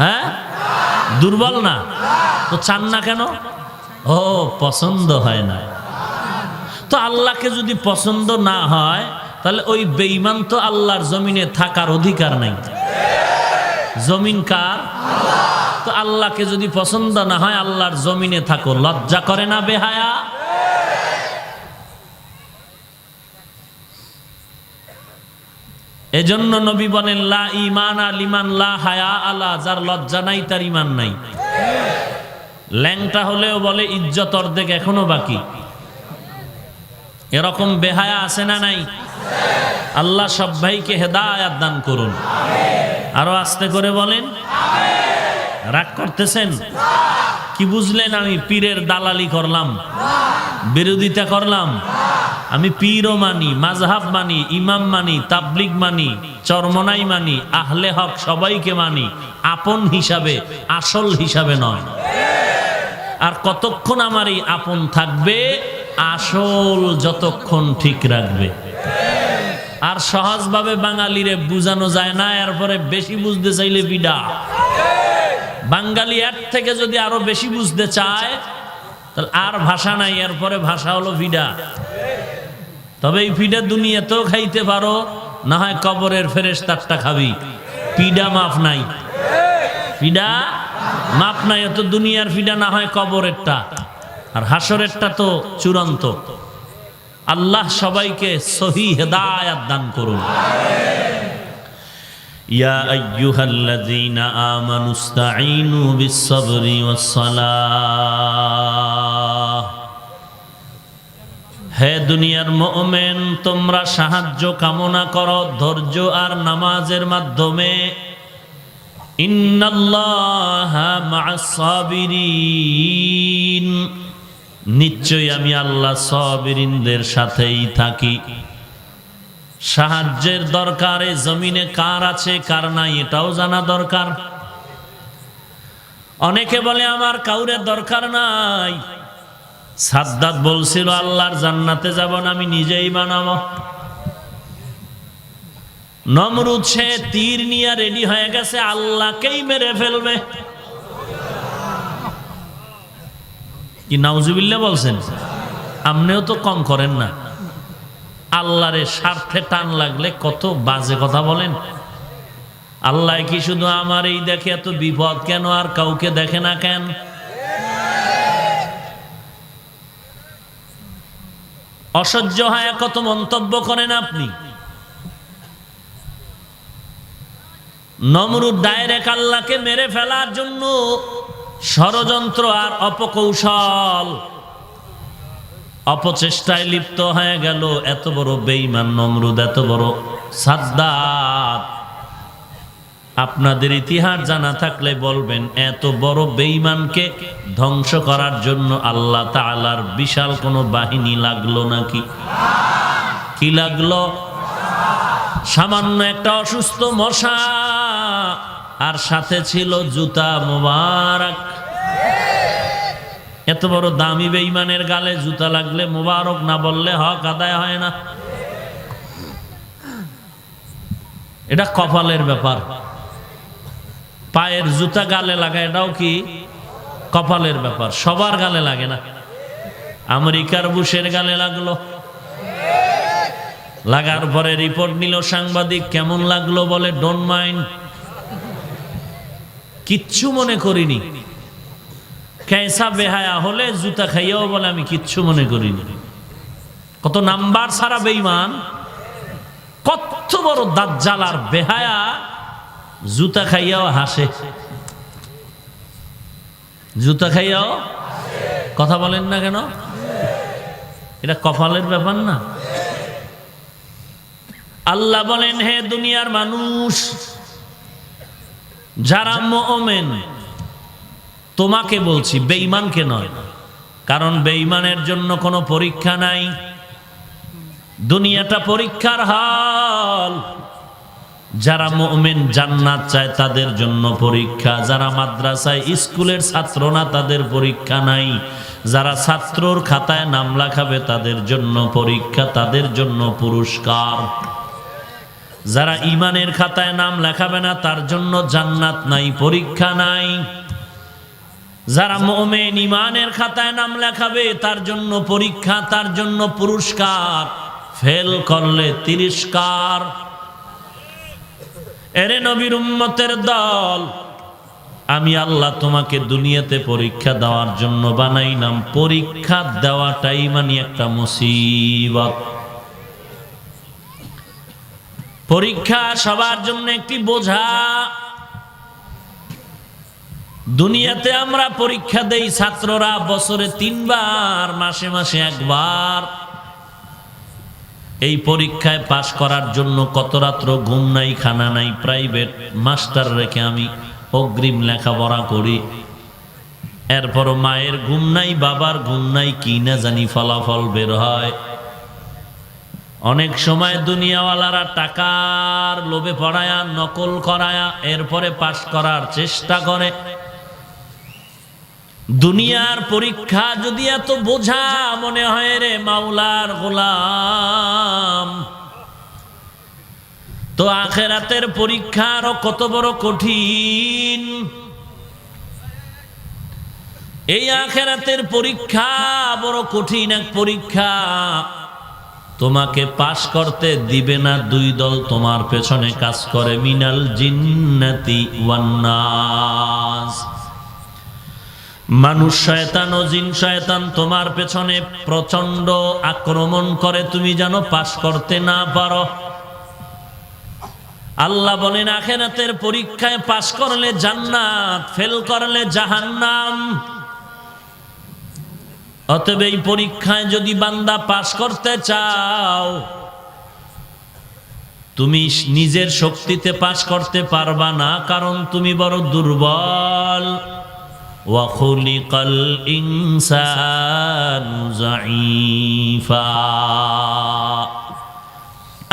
হ্যাঁ, দুর্বল না তো চান না কেন? ও পছন্দ হয় না। তো আল্লাহকে যদি পছন্দ না হয়, তাহলে ওই বেঈমান তো আল্লাহর জমিনে থাকার অধিকার নাই। জমিন কার? তো আল্লাহকে যদি পছন্দ না হয়, আল্লাহর জমিনে থাকো, লজ্জা করে না বেহায়া? এজন্য নবী বলেন, লা ঈমানা লিমান লা হায়া আলা, যার লজ্জা নাই তার ঈমান নাই। ল্যাংটা হলেও বলে ইজ্জত অর্ধেক এখনো বাকি। এরকম বেহায়া আছে না নাই? আল্লাহ সব ভাইকে হেদায়াত দান করুন। আরো আস্তে করে বলেন। রাগ করতেছেন? কি বুঝলেন আমি পীরের দালালি করলাম, বিরোধিতা করলাম? আমি পীরও মানি, মাযহাব মানি, ইমাম মানি, তাবলিগ মানি, চরমনাই মানি, আহলে হক সবাইকে মানি, আপন হিসাবে, আসল হিসাবে নয়। আর কতক্ষণ আমার এই আপন থাকবে? আসল যতক্ষণ ঠিক রাখবে। আর সহজভাবে বাঙালিরে বুঝানো যায় না, এরপরে বেশি বুঝতে চাইলে বিডা। বাঙালি এর থেকে যদি আরো বেশি বুঝতে চায়, তাহলে আর ভাষা নাই, এরপরে ভাষা হলো বিডা। তবে এই পিঠা দুনিয়াতেও খাইতে পারো, না হয় কবরের ফেরেশতারটা খাবি। পিডা মাফ নাই, পিডা মাফ নাই। অত দুনিয়ার পিডা না হয় কবরেরটা, আর হাসরেরটা তো চূড়ান্ত। আল্লাহ সবাইকে সহি হেদায়াত দান করুন। ইয়া আইয়ুহাল্লাযীনা আমানুস্তাঈনু বিস-সাবরি ওয়াস-সালাহ। হে দুনিয়ার মুমিন, তোমরা সাহায্য কামনা করো ধৈর্য আর নামাজের মাধ্যমে। ইন্নাল্লাহা মা'আস-সাবিরিন, নিশ্চয়ই আমি আল্লাহ সাবিরিনদের সাথেই থাকি। সাহায্যের দরকারে জমিনে কার আছে কার নাই এটাও জানা দরকার। অনেকে বলে আমার কাউরে দরকার নাই। সাদ্দাত বলছিল আল্লাহর জান্নাতে যাব না, আমি নিজেই বানাবো। নমরুদ সে তীর নিয়ে রেডি হয়ে গেছে, আল্লাহকেই মেরে ফেলবে। কি নাউজুবিল্লাহ বলছেন? আপনিও তো কম করেন না। আল্লাহরে স্বার্থে টান লাগলে কত বাজে কথা বলেন। আল্লাহ কি শুধু আমার এই দেখে এত বিপদ কেন, আর কাউকে দেখে না কেন? অসহ্য হয় কত মন্তব্য করেন আপনি। নমরুদ ডাইরেক্ট আল্লাহকে মেরে ফেলার জন্য ষড়যন্ত্র আর অপকৌশল, অপচেষ্টায় লিপ্ত হয়ে গেল। এত বড় বেঈমান নমরুদ, এত বড় সাদ্দাত। আপনাদের ইতিহাস জানা থাকলে বলবেন, এত বড় বেঈমানকে ধ্বংস করার জন্য আল্লাহ তাআলার বিশাল কোনো বাহিনী লাগলো নাকি? কি লাগলো? সামান্য একটা অসুস্থ মশা, আর সাথে ছিল জুতা মোবারক। এত বড় দামি বেঈমানের গালে জুতা লাগলে মোবারক না বললে হক আদায় হয় না। এটা কপালের ব্যাপার। পায়ের জুতা গালে লাগা এটাও কি কপালের ব্যাপার। সবার গালে লাগে না। আমেরিকার বুশের গালে লাগলো, লাগার পরে রিপোর্ট নিল সাংবাদিক, কেমন লাগলো বলে ডোন্ট মাইন্ড, কিচ্ছু মনে করিনি। কেসা বেহায়া হলে জুতা খাইয়াও বলে আমি কিচ্ছু মনে করিনি। কত নাম্বার সারা বেঈমান, কত বড় দাজ্জাল আর বেহায়া, জুতা খাইয়াও হাসে। জুতা খাইয়াও কথা বলেন না কেন? এটা কপালের ব্যাপার না? আল্লাহ বলেন, হে দুনিয়ার মানুষ, যারা মুমিন, তোমাকে বলছি, বেঈমানকে নয়। কারণ বেঈমানের জন্য কোনো পরীক্ষা নাই। দুনিয়াটা পরীক্ষার হল। যারা মুমিন জান্নাত চায় তাদের জন্য পরীক্ষা, যারা মাদ্রাসায় স্কুলের ছাত্র না তাদের পরীক্ষা নাই, যারা ছাত্রর খাতায় নাম লেখাবে তাদের জন্য পরীক্ষা, তাদের জন্য পুরস্কার। যারা ঈমানের খাতায় নাম লেখাবে না তার জন্য জান্নাত নাই, পরীক্ষা নাই। যারা মুমিন ঈমানের খাতায় নাম লেখাবে তার জন্য পরীক্ষা, তার জন্য পুরস্কার, ফেল করলে তিরস্কার। এরে নবীর উম্মতের দল, আমি আল্লাহ তোমাকে দুনিয়াতে পরীক্ষা দেওয়ার জন্য বানাইলাম। পরীক্ষা দেওয়াটাই মানে একটা মুসিবত। পরীক্ষা সবার জন্য একটি বোঝা। দুনিয়াতে আমরা পরীক্ষা দেই ছাত্ররা বছরে 3 বার, মাসে মাসে 1 বার। এই পরীক্ষায় পাশ করার জন্য কত রাত্র ঘুম নাই, খানা নাই, প্রাইভেট মাস্টার রেখে আমি অগ্রিম লেখাপড়া করি। এরপরও মায়ের ঘুম নাই, বাবার ঘুম নাই, কি না জানি ফলাফল বের হয়। অনেক সময় দুনিয়াওয়ালারা টাকার লোভে পড়ায়া, নকল করায়া এরপরে পাশ করার চেষ্টা করে। দুনিয়ার পরীক্ষা যদি এত বোঝা মনে হয় রে মাওলার গোলাম, তো আখিরাতের পরীক্ষা আরো কত বড় কঠিন। এই আখিরাতের পরীক্ষা বড় কঠিন এক পরীক্ষা। তোমাকে পাশ করতে দিবে না 2 দল তোমার পেছনে কাজ করে, মিনাল জিন্নাতি ওয়ান নাস। মানুষ শয়তান ও জিন শয়তান তোমার পেছনে প্রচন্ড আক্রমণ করে, তুমি যেন পাশ করতে না পারো। আল্লাহ বলেন আখিরাতের পরীক্ষায় পাশ করলে জান্নাত, ফেল করলে জাহান্নাম। অতএব এই পরীক্ষায় যদি বান্দা পাশ করতে চাও, তুমি নিজের শক্তিতে পাশ করতে পারবা না, কারণ তুমি বড় দুর্বল। ওয়াখুলিকাল ইনসানু যায়ীফা।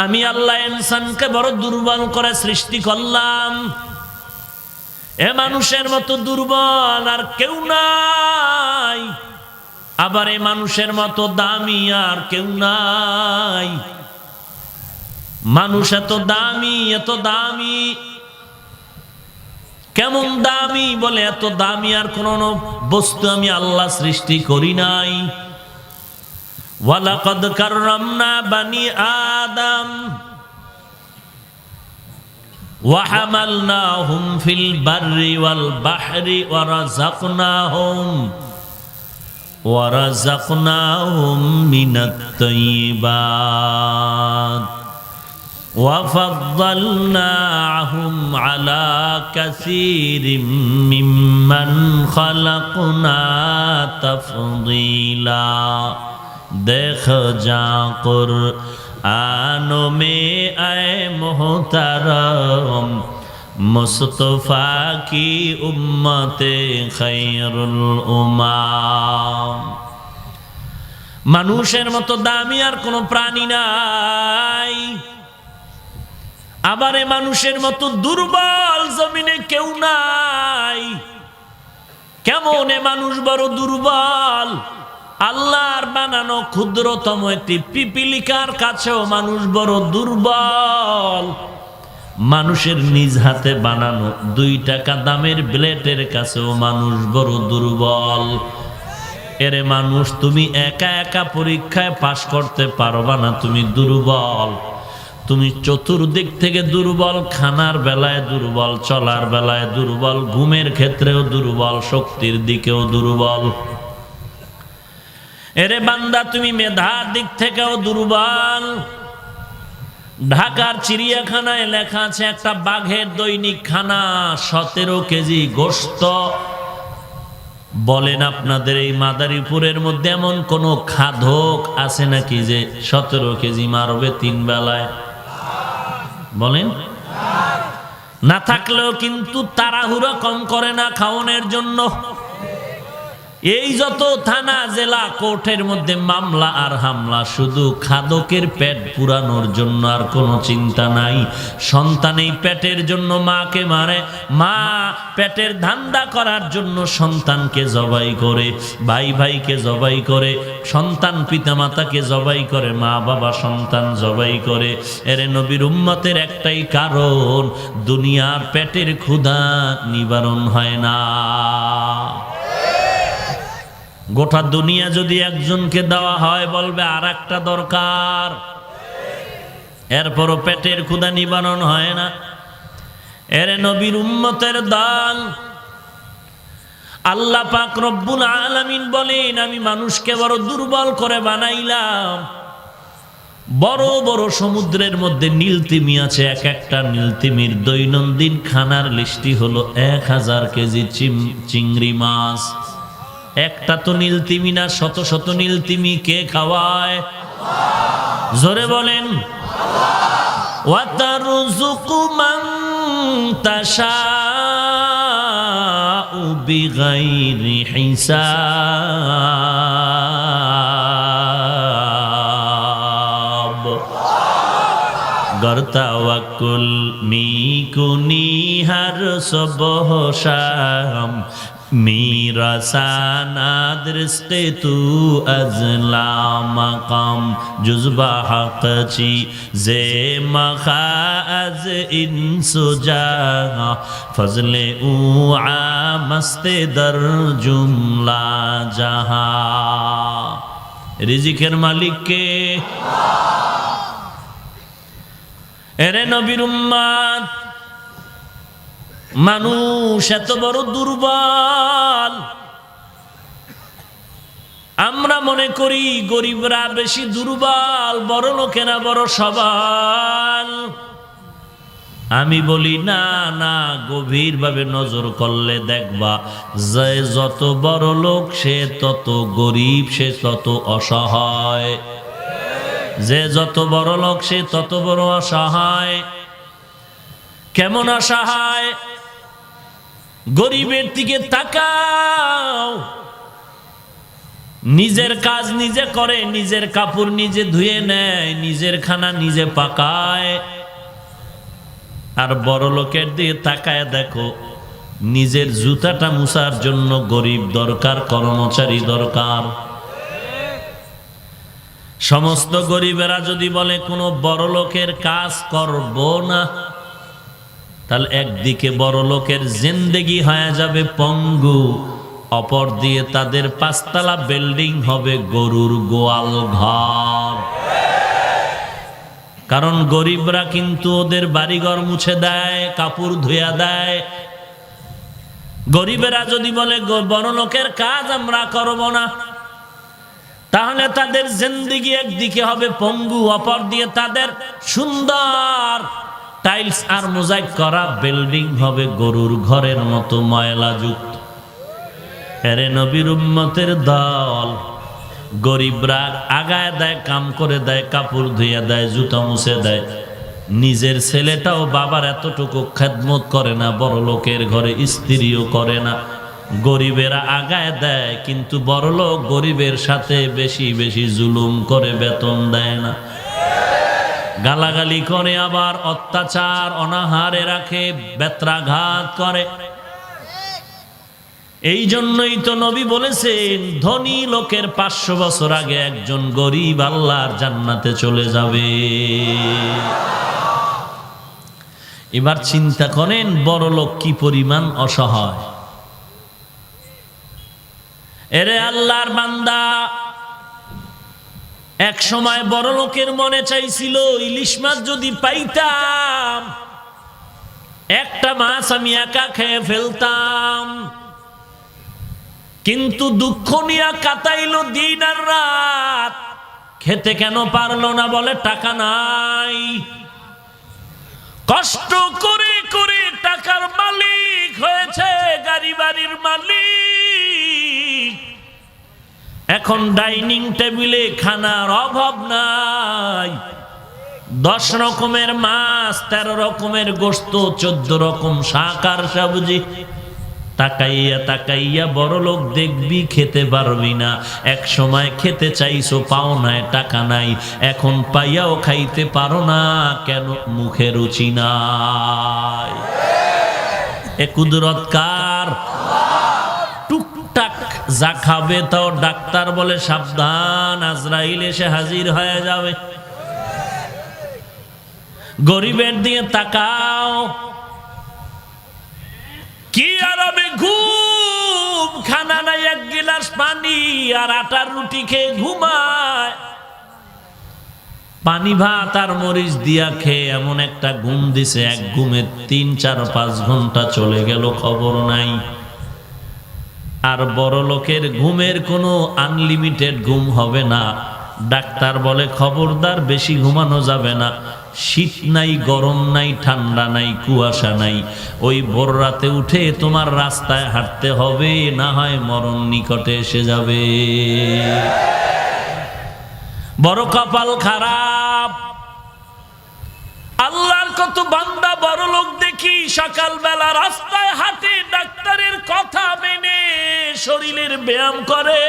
আমি আল্লাহ ইনসানকে বড় দুর্বল করে সৃষ্টি করলাম। এ মানুষের মতো দুর্বল আর কেউ নাই, আবার এ মানুষের মতো দামি আর কেউ নাই। মানুষ এত দামি, এত দামি। কেমন দামি? বলে এত দামি আর কোন বস্তু আমি আল্লাহ সৃষ্টি করি নাই। ওয়ালাকাদ কাররামনা বানি আদম ওয়া হামালনাহুম ফিল বাররি ওয়াল বাহরি ওয়া রাযাকনাহুম মিনাত তাইয়্যিবাত وَفَضَّلْنَاهُمْ عَلَى كَثِيرٍ مِّمَّنْ خَلَقْنَا تَفْضِيلًا। देख जा कुरआन में आए मोहतरम, मुस्तफा की उम्मते खैरुल उम्माम। মানুষের মতো দামি আর কোনো প্রাণী নাই, আবার এ মানুষের মতো দুর্বল জমিনে কেউ নাই। কেমন এ মানুষ বড় দুর্বল? আল্লাহর বানানো ক্ষুদ্রতম একটি পিপিলিকার কাছেও মানুষ বড় দুর্বল। মানুষের নিজ হাতে বানানো 2 টাকা দামের ব্লেডের কাছেও মানুষ বড় দুর্বল। এরে মানুষ, তুমি একা একা পরীক্ষায় পাশ করতে পারবা না, তুমি দুর্বল। তুমি চতুর্দিক থেকে দুর্বল, খানার বেলায় দুর্বল, চলার বেলায় দুর্বল, ঘুমের ক্ষেত্রেও দুর্বল, শক্তির দিকেও দুর্বল। এরে বান্দা, তুমি মেধার দিক থেকেও দুর্বল। ঢাকার চিড়িয়াখানায় লেখা আছে একটা বাঘের দৈনিক খানা 17 কেজি গোশত। বলেন আপনাদের এই মাদারীপুরের মধ্যে এমন কোন খাদক আছে নাকি যে 17 কেজি মারবে 3 বেলায়? বলেন না। থাকলেও কিন্তু তাড়াহুড়ো কম করে না খাওয়ানোর জন্য। এই যত থানা জেলা কোর্টের মধ্যে মামলা আর হামলা, শুধু খাদকের পেট পুরানোর জন্য, আর কোনো চিন্তা নাই। সন্তান এই পেটের জন্য মাকে মারে, মা পেটের ধান্দা করার জন্য সন্তানকে জবাই করে, ভাই ভাইকে জবাই করে, সন্তান পিতামাতাকে জবাই করে, মা বাবা সন্তান জবাই করে। এরে নবীর উম্মতের একটাই কারণ, দুনিয়ার পেটের ক্ষুধা নিবারণ হয় না। গোটা দুনিয়া যদি একজনকে দেওয়া হয়, বলবে আর একটা দরকার, এরপরও পেটের ক্ষুধা নিবারণ হয় না। এরে নবীর উম্মতের দল, আল্লাহ পাক রব্বুল আলামিন বলেন, আমি মানুষকে বড় দুর্বল করে বানাইলাম। বড় বড় সমুদ্রের মধ্যে নীলতিমি আছে, এক একটা নীলতিমির দৈনন্দিন খানার লিস্টি হলো 1000 কেজি চিংড়ি মাছ। একটা তো নীলতিমি না, শত শত নীলতিমি কে খাওয়ায়? জোরে বলেন। ওয়াতারযুকু মান তাশাউ বিগাইরি হিসাব। গরতাওয়াক্কুল মিকুনি হর সুবহ শাম, میرا سانا درست تو از لا مقام، جزبہ حق چی زی مخا از انسو جا، فضل او عامست در جملہ جہاں۔ রিজিকের মালিক কে? এরে নবীর উম্মত, মানুষ এত বড় দুর্বল। আমরা মনে করি গরিবরা বেশি দুর্বল, বড় লোকেরা বড় সবল। আমি বলি না না, গভীরভাবে নজর করলে দেখবা যে যত বড় লোক সে তত গরিব, সে তত অসহায়। যে যত বড় লোক সে তত বড় অসহায়। কেমন অসহায়? গরিবের দিকে তাকাও, নিজের কাজ নিজে করে, নিজের কাপড় নিজে ধুয়ে নেয়, নিজের খানা নিজে পাকায়। আর বড় লোকের দিকে তাকায় দেখো, নিজের জুতাটা মুছার জন্য গরিব দরকার, কর্মচারী দরকার। সমস্ত গরিবেরা যদি বলে কোনো বড় লোকের কাজ করব না, তাহলে একদিকে বড় লোকের জিন্দেগি হয়ে যাবে পঙ্গু, অপর দিয়ে তাদের 5 তলা বিল্ডিং হবে গরুর গোয়াল ঘর। কারণ গরিবরা কিন্তু ওদের বাড়িঘর মুছে দেয়, কাপড় ধুয়া দেয়। গরিবেরা যদি বলে বড় লোকের কাজ আমরা করব না, তাহলে তাদের জিন্দেগি একদিকে হবে পঙ্গু, অপর দিয়ে তাদের সুন্দর টাইলস আর মোজাইক করা বিল্ডিং হবে গরুর ঘরের মতো ময়লাযুক্ত। এরে নবীর উম্মতের দল, গরিবরা আগায় দেয়, কাম করে দেয়, কাপড় ধুইয়া দেয়, জুতা মুছে দেয়। নিজের ছেলেটাও বাবার এতটুকু খেদমত করে না, বড় লোকের ঘরে স্ত্রীও করে না। গরিবেরা আগায় দেয়, কিন্তু বড় লোক গরিবের সাথে বেশি বেশি জুলুম করে, বেতন দেয় না, গালাগালি করে, আবার অত্যাচার অনাহারে রাখে, বেত্রাঘাত করে। এই জন্যই তো নবী বলেছেন, ধনী লোকের 500 বছর আগে একজন গরিব আল্লাহর জান্নাতে চলে যাবে। এবার চিন্তা করেন বড় লোক কি পরিমাণ অসহায়। এরে আল্লাহর বান্দা, এক সময় বড় লোকের মনে চাইছিল ইলিশ মাছ যদি পাইতাম, একটা মাছ আমি একা খেয়ে ফেলতাম। কিন্তু দুঃখ নিয়ে কাটাইলো দিন আর রাত, খেতে কেন পারলো না? বলে টাকা নাই। কষ্ট করে করে টাকার মালিক হয়েছে, গাড়ি বাড়ির মালিক। এখন ডাইনিং টেবিলে খানার অভাব নাই। 10 রকমের মাছ, 13 রকমের গোশত, 14 রকম শাক আর সবজি। তাকাইয়া তাকাইয়া বড় লোক দেখবি, খেতে পারবি না। এক সময় খেতে চাইছো, পাও নাই, টাকা নাই, এখন পাইয়াও খাইতে পারো না কেন? মুখে রুচি নাই। এ কুদরত কার? টুকটাক যা খাবে তাও ডাক্তার বলে সাবধান, আজরাইল এসে হাজির হয়ে যাবে। গরিবের দিয়ে তাকাও, কি আরামে ঘুম, খানা নাই, এক গিলাস পানি আর আটার রুটি খেয়ে ঘুমায়। পানি ভাত আর মরিচ দিয়া খেয়ে এমন একটা ঘুম দিছে, এক ঘুমে 3, 4, 5 ঘন্টা চলে গেল, খবর নাই। আর বড় লোকের ঘুমের কোনো আনলিমিটেড ঘুম হবে না। ডাক্তার বলে খবরদার বেশি ঘুমানো যাবে না। শীত নাই, গরম নাই, ঠান্ডা নাই, কুয়াশা নাই, ওই ভোর রাতে উঠে তোমার রাস্তায় হাঁটতে হবে, না হয় মরণ নিকটে এসে যাবে। বড় কপাল খারাপ। আল্লাহর কত বান্দা বড় লোক দেখি সকালবেলা রাস্তায় হাঁটে, ডাক্তারের কথা মেনে শরীরের ব্যায়াম করে।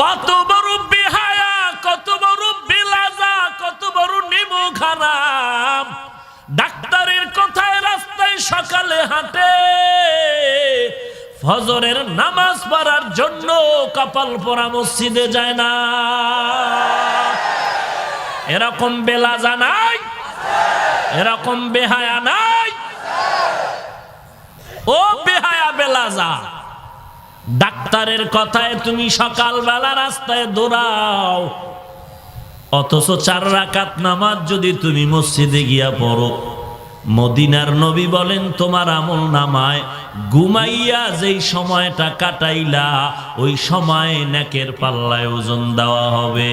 কত বড় বেহায়া, কত বড় বেলাজা, কত বড় নেমো খারাপ। ডাক্তারের কথায় রাস্তায় সকালে হাঁটে, ফজরের নামাজ পড়ার জন্য কপাল পরা মসজিদে যায় না। এরকম বেলাজা নাই? এরকম বেহায়া নাই? ও বেহায়া বেলাজা, ডাক্তারের কথায় তুমি সকালবেলা রাস্তায় দৌড়াও, অথচ 4 রাকাত নামাজ যদি তুমি মসজিদে গিয়া পড়ো, মদিনার নবী বলেন তোমার আমল নামায় ঘুমাইয়া যেই সময়টা কাটাইলা, ওই সময় নেকের পাল্লায় ওজন দেওয়া হবে।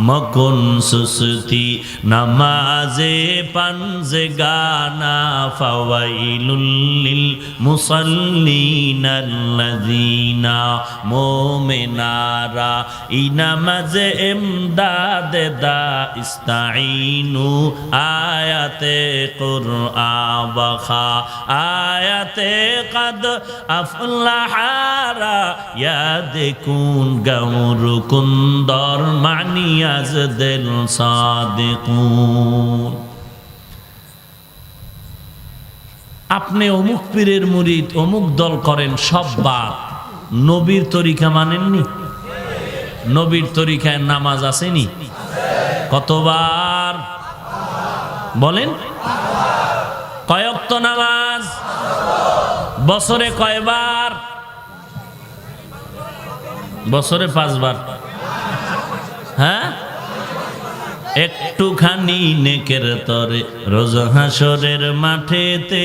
মকুন সুসতি নামাজে পানজে গানা, ফাওয়াইলুল লিল মুসাল্লিনাল্লাযিনা মুমিনারা ই নামাজে ইমদাদে দা ইস্তাইনু, আয়াতে কুরআন বাখা আয়াতে কদ আফলাহারা ইয়াদকুন গাউর কুন্দর মানি আজদিল সাদিকুন। আপনি অমুক পীরের মুরিদ, অমুক দল করেন, সব বাদ। নবীর তরিকা মানেননি? নবীর তরিকায় নামাজ আসেনি? কতবার বলেন? কয় ওয়াক্ত নামাজ? বছরে কয়বার? বছরে 5 বার। হ্যাঁ, একটুখানি নেকের তরে রোজ হাসরের মাঠেতে,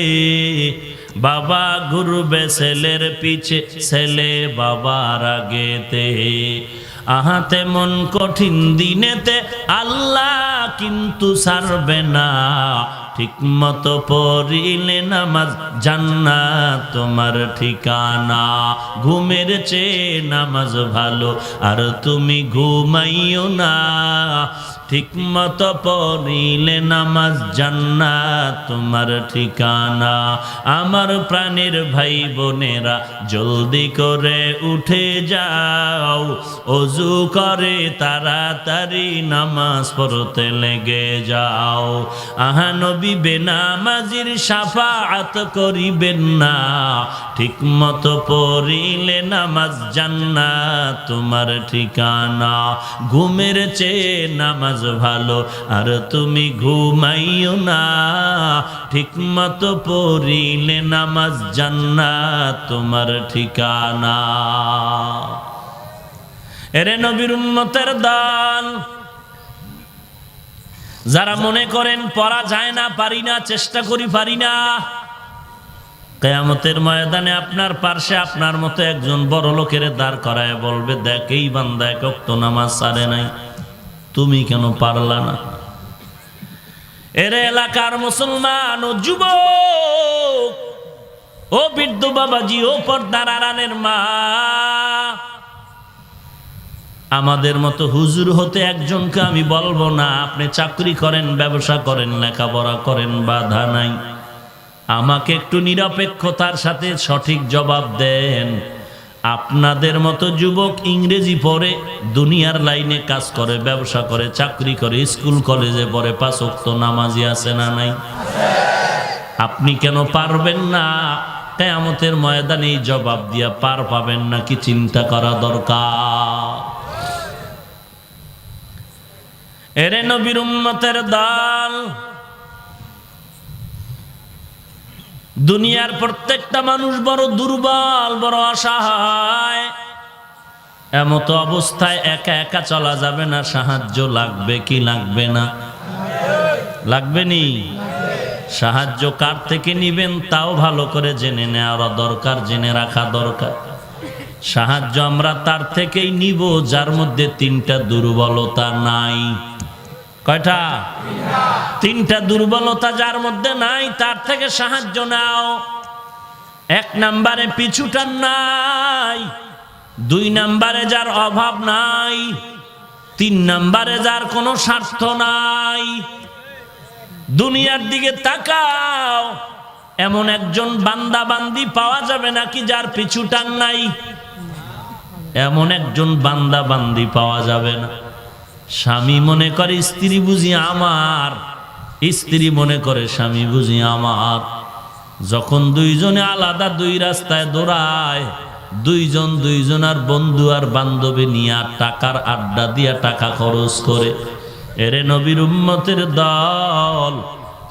বাবা ঘুরবে ছেলের পিছে, ছেলে বাবার আগেতে। আহাতে মন কঠিন দিনেতে আল্লাহ কিন্তু ছাড়বে না, ঠিক মতো পড়িলে নামাজ জান্নাত তোমার ঠিকানা। ঘুমের চেয়ে নামাজ ভালো আর তুমি ঘুমাইও না, ঠিক মতো পড়িলে নামাজ জান্নাত তোমার ঠিকানা। আমার প্রাণের ভাই বোনেরা জলদি করে উঠে যাও, ওযু করে তাড়াতাড়ি নামাজ পড়তে লেগে যাও। আহা নবী বেনামাজির শাফাআত করিবেন না, ঠিক মতো পড়িলে নামাজ জান্নাত তোমার ঠিকানা। ঘুমের চেয়ে নামাজ ভালো আর তুমি ঘুমাইও না, ঠিক মতো পড়িলে নামাজ জান্নাত তোমার ঠিকানা। এরে নবীর উম্মতের দল, যারা মনে করেন পড়া যায় না, পারি না, চেষ্টা করি পারি না, কিয়ামতের ময়দানে আপনার পাশে আপনার মতো একজন বড় লোকের দাঁড় করায় বলবে, দেখ এই বান্দা 1 ওয়াক্ত নামাজ ছাড়ে নাই, তুমি কেন পারলা না? এর এলাকার মুসলমান ও যুবক, ও বৃদ্ধ বাবাজি, ও পর্দার আড়ালের মা, আমাদের মতো হুজুর হতে একজনকে আমি বলবো না আপনি চাকরি করেন, ব্যবসা করেন, লেখাপড়া করেন, বাধা নাই, আমাকে একটু নিরপেক্ষতার সাথে সঠিক জবাব দেন। আপনাদের মতো যুবক ইংরেজি পড়ে, দুনিয়ার লাইনে কাজ করে, ব্যবসা করে, চাকরি করে, স্কুল কলেজে পড়ে, 5 ওয়াক্ত নামাজি আছে না নাই? আপনি কেন পারবেন না? কিয়ামতের ময়দানে এই জবাব দিয়া পার পাবেন নাকি চিন্তা করা দরকার। এরে নবীর উম্মতের দল, দুনিয়ার প্রত্যেকটা মানুষ বড় দুর্বল, বড় অসহায়। এমত অবস্থায় একা একা চলা যাবে না, সাহায্য লাগবে কি লাগবে না? লাগবে নি? সাহায্য কার থেকে নিবেন তাও ভালো করে জেনে নেওয়া দরকার, জেনে রাখা দরকার। সাহায্য আমরা তার থেকেই নিব যার মধ্যে 3টা দুর্বলতা নাই। কয়টা? 3টা দুর্বলতা যার মধ্যে নাই তার থেকে সাহায্য নাও। 1 নম্বরে পিছুটান নাই, 2 নম্বরে যার অভাব নাই, 3 নম্বরে যার কোনো স্বার্থ নাই। দুনিয়ার দিকে তাকাও, এমন একজন বান্দা বান্দি পাওয়া যাবে নাকি যার পিছুটান নাই? এমন একজন বান্দা বান্দি পাওয়া যাবে না। স্বামী মনে করে স্ত্রী বুঝি আমার, স্ত্রী মনে করে স্বামী বুঝি আমার। যখন দুইজনে আলাদা 2 রাস্তায় দৌড়ায়, দুইজনার বন্ধু আর বান্ধবী নিয়ে টাকার আড্ডা দিয়া টাকা খরচ করে। এরে নবীর উম্মতের দল,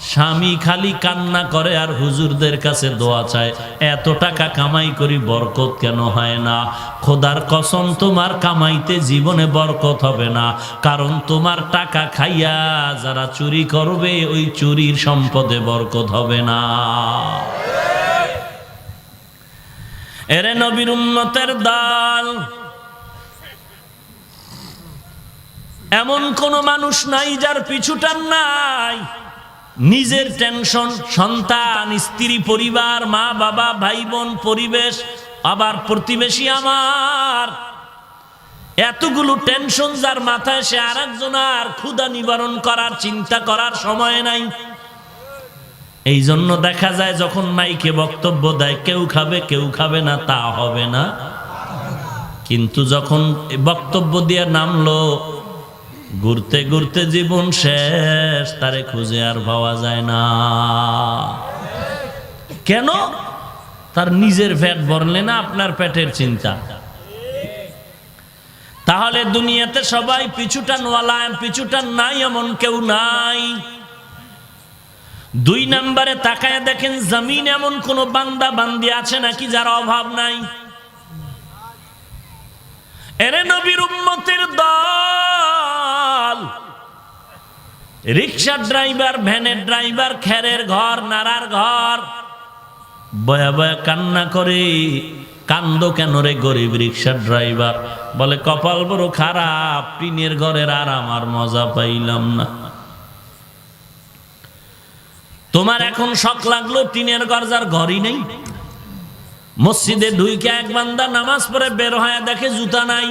স্বামী খালি কান্না করে আর হুজুরদের কাছে দোয়া চায়, এত টাকা কামাই করি বরকত কেন হয় না? খোদার কসম, তোমার কামাইতে জীবনে বরকত হবে না, কারণ তোমার টাকা খাইয়া যারা চুরি করবে ওই চুরির সম্পদে বরকত হবে না। এরে নবীর উম্মতের দল, এমন কোন মানুষ নাই যার পিছুটান নাই। নিজের টেনশন, সন্তান, স্ত্রী, পরিবার, মা বাবা, ভাই বোন, পরিবেশ, আবার প্রতিবেশী আমার, এতগুলো টেনশন যার মাথায়, সে আরেকজনের ক্ষুধা নিবারণ করার চিন্তা করার সময় নাই। এই জন্য দেখা যায় যখন মাইকে বক্তব্য দেয়, কেউ খাবে কেউ খাবে না তা হবে না, কিন্তু যখন বক্তব্য দিয়ে নামলো, ঘুরতে ঘুরতে জীবন শেষ, তারে খুঁজে আর পাওয়া যায় না। কেন? তার নিজের পেট ভরলে না আপনার পেটের চিন্তা। তাহলে দুনিয়াতে সবাই পিছুটানওয়ালা, পিছুটান নাই এমন কেউ নাই। 2 নম্বরে তাকায় দেখেন, জমিন এমন কোন বান্দা বান্দি আছে নাকি যার অভাব নাই? এরে নবীর উম্মতের দল, রিক্সা ড্রাইভার, ভ্যানের ড্রাইভার, খেরের ঘর, নাড়ার ঘর, বয়া বয়া কান্না করে, কান্দো কেন রে গরিব রিক্সা ড্রাইভার? বলে কপাল বড় খারাপ, টিনের ঘরের আরাম আর মজা পাইলাম না। তোমার এখন শখ লাগলো টিনের ঘর, যার ঘরই নেই। মসজিদে ঢুইকে এক বান্দা নামাজ পড়ে বের হয়ে দেখে জুতা নাই,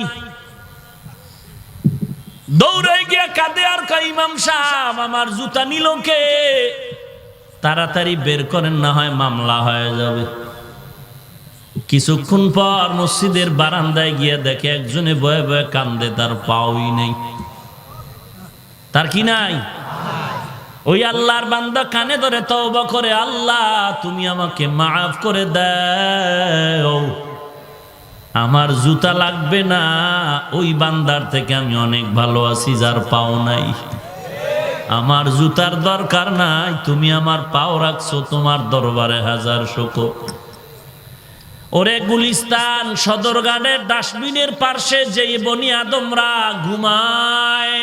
দৌড়ে গিয়ে কাঁদে আর কয়, ইমাম সাহেব আমার জুতা নিল কে? তাড়াতাড়ি বের করেন, না হয় মামলা হয়ে যাবে। কিছুক্ষণ পর মসজিদের বারান্দায় গিয়ে দেখে একজনে বয়ে বয়ে কান্দে, তার পাওই নেই। তার কি নাই? ওই আল্লাহর বান্দা কানে ধরে তওবা করে, আল্লাহ তুমি আমাকে মাফ করে দাও, আমার জুতা লাগবে না। ওই বান্দার থেকে আমি অনেক ভালো আছি যার পাও নাই। আমার জুতার দরকার নাই, তুমি আমার পাও রাখছো, তোমার দরবারে হাজার শুকর। ওরে গুলিস্তান সদরঘাটের ডাস্টবিনের পাশে যে বনি আদমরা ঘুমায়,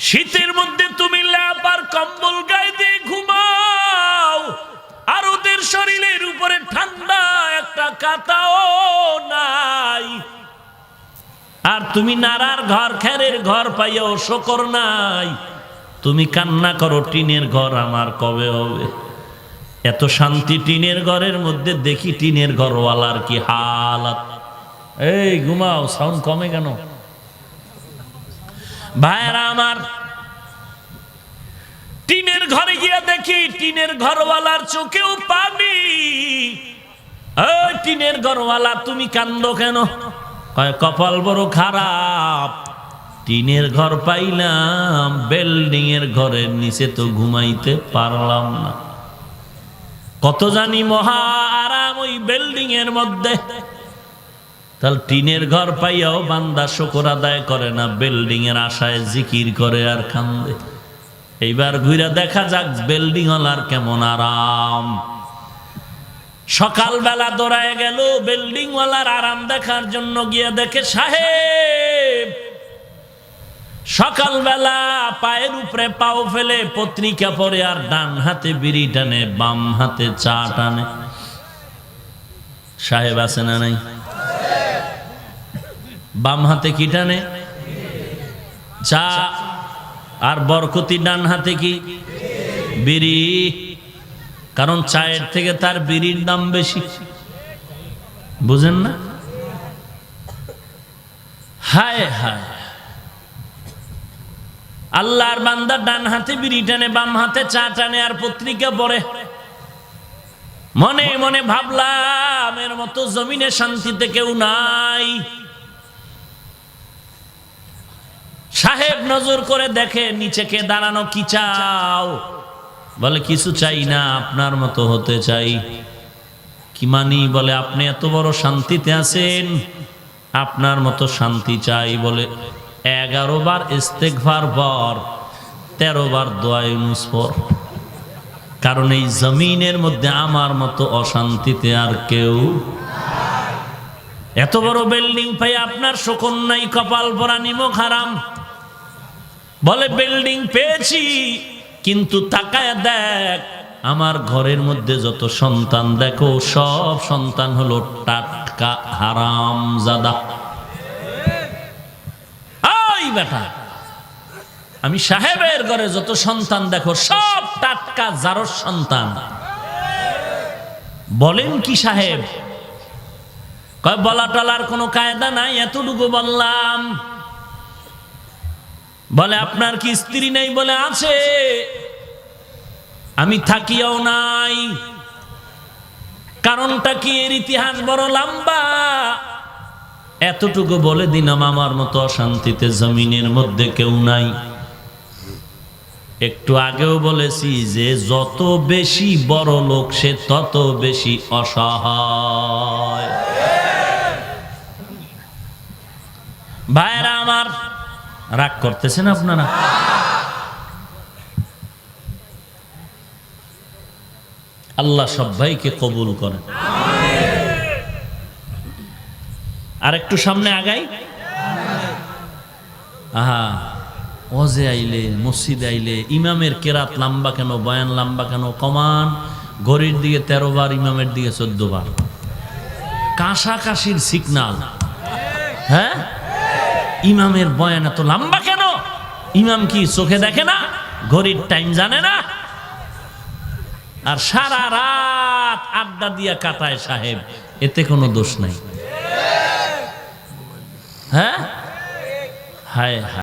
শীতের মধ্যে তুমি ল্যাপ আর কম্বল গায়ে দিয়ে ঘুমাও, আর ওদের শরীরের উপরে ঠান্ডা একটা কাঁথাও নাই, আর তুমি নাড়ার ঘর, খেরের ঘর পাইয়াও শকর নাই। তুমি কান্না করো টিনের ঘর আমার কবে হবে। এত শান্তি টিনের ঘরের মধ্যে, দেখি টিনের ঘরওয়ালার কি হালাত। এই ঘুমাও, সাউন্ড কমে কেন? ভাইরা আমার, টিনের ঘরে গিয়ে দেখি টিনের ঘরওয়ালার চোখেও পানি। ওই টিনের ঘরওয়ালা, তুমি কান্দো কেন? কয় কপাল বড় খারাপ, টিনের ঘর পাইলাম, বিল্ডিং এর ঘরের নিচে তো ঘুমাইতে পারলাম না। কত জানি মহা আরাম ওই বিল্ডিং এর মধ্যে। তাহলে টিনের ঘর পাইয়াও বান্দা শুকর আদায় করে না, বিল্ডিং এর আশায় জিকির করে আর কান্দে। এইবার ঘুরে দেখা যাক বিল্ডিং ওয়ালার কেমন আরাম। সকালবেলা দৌড়ায় গেল বিল্ডিং ওয়ালার আরাম দেখার জন্য, গিয়ে দেখে সাহেব সকালবেলা পায়ের উপরে পাও ফেলে পত্রিকা পড়ে আর ডান হাতে বিড়ি টানে, বাম হাতে চা টানে। সাহেব আছে না নাই? বাম হাতে কি টানে? চা। আর বরকতি ডান হাতে কি? বিড়ি। কারণ চায়ের থেকে তার বিড়ির দাম বেশি, বুঝেন না? হায় হায়, আল্লাহর বান্দা ডান হাতে বিড়ি টানে, বাম হাতে চা টানে আর পত্রিকা পড়ে। মনে মনে ভাবলাম এর মতো জমিনে শান্তিতে কেউ নাই। সাহেব নজর করে দেখে নিচে কে দাঁড়ানো, কি চাও? বলে কিছু চাই না, আপনার মতো হতে চাই। কি মানি? বলে আপনি এত বড় শান্তিতে আছেন, আপনার মতো শান্তি চাই। বলে 11 বার ইস্তেগফার পর, 13 বার দোয়া ইউনুস পর। কারণ এই জমিনের মধ্যে আমার মতো অশান্তিতে আর কেউ। এত বড় বিল্ডিং পাই আপনার শকুন নাই, কপাল পরা নিমক হারাম। বলে বিল্ডিং পেয়েছি, কিন্তু তাকায় দেখ আমার ঘরের মধ্যে যত সন্তান দেখো, সব সন্তান হলো টাটকা হারামজাদা। এই বেটা, আমি সাহেবের ঘরে যত সন্তান দেখো সব টাটকা জারর সন্তান। বলেন কি সাহেব? কয় বলা টলার কোনো কায়দা নাই, এতটুকু বললাম। বলে আপনার কি স্ত্রী নেই? বলে আছে, আমি থাকিও নাই। কারণটা কি? এর ইতিহাস বড় লম্বা। এতটুকু বলে দিলাম, আমার মতো অশান্তিতে জমিনের মধ্যে কেউ নাই। একটু আগেও বলেছি যে যত বেশি বড় লোক সে তত বেশি অসহায়। ভাইরা আমার, রাগ করতেছেন আপনারা? আল্লাহ সবাইকে কবুল করেন। আর একটু সামনে আগাই। আহা, ওয়াজে আইলে, মসজিদে আইলে ইমামের কেরাত লম্বা কেন, বয়ান লম্বা কেন? কমান। ঘড়ির দিকে 13 বার, ইমামের দিকে 14 বার। কাশাকাশির সিগনাল। হ্যাঁ, ইমামের বয়ান এত লম্বা কেন? ইমাম কি চোখে দেখে না? ঘড়ির টাইম জানে না? আর সারা রাত আড্ডা দিয়া কাটায় সাহেব, এতে কোনো দোষ নাই। হ্যাঁ, হায় হায়।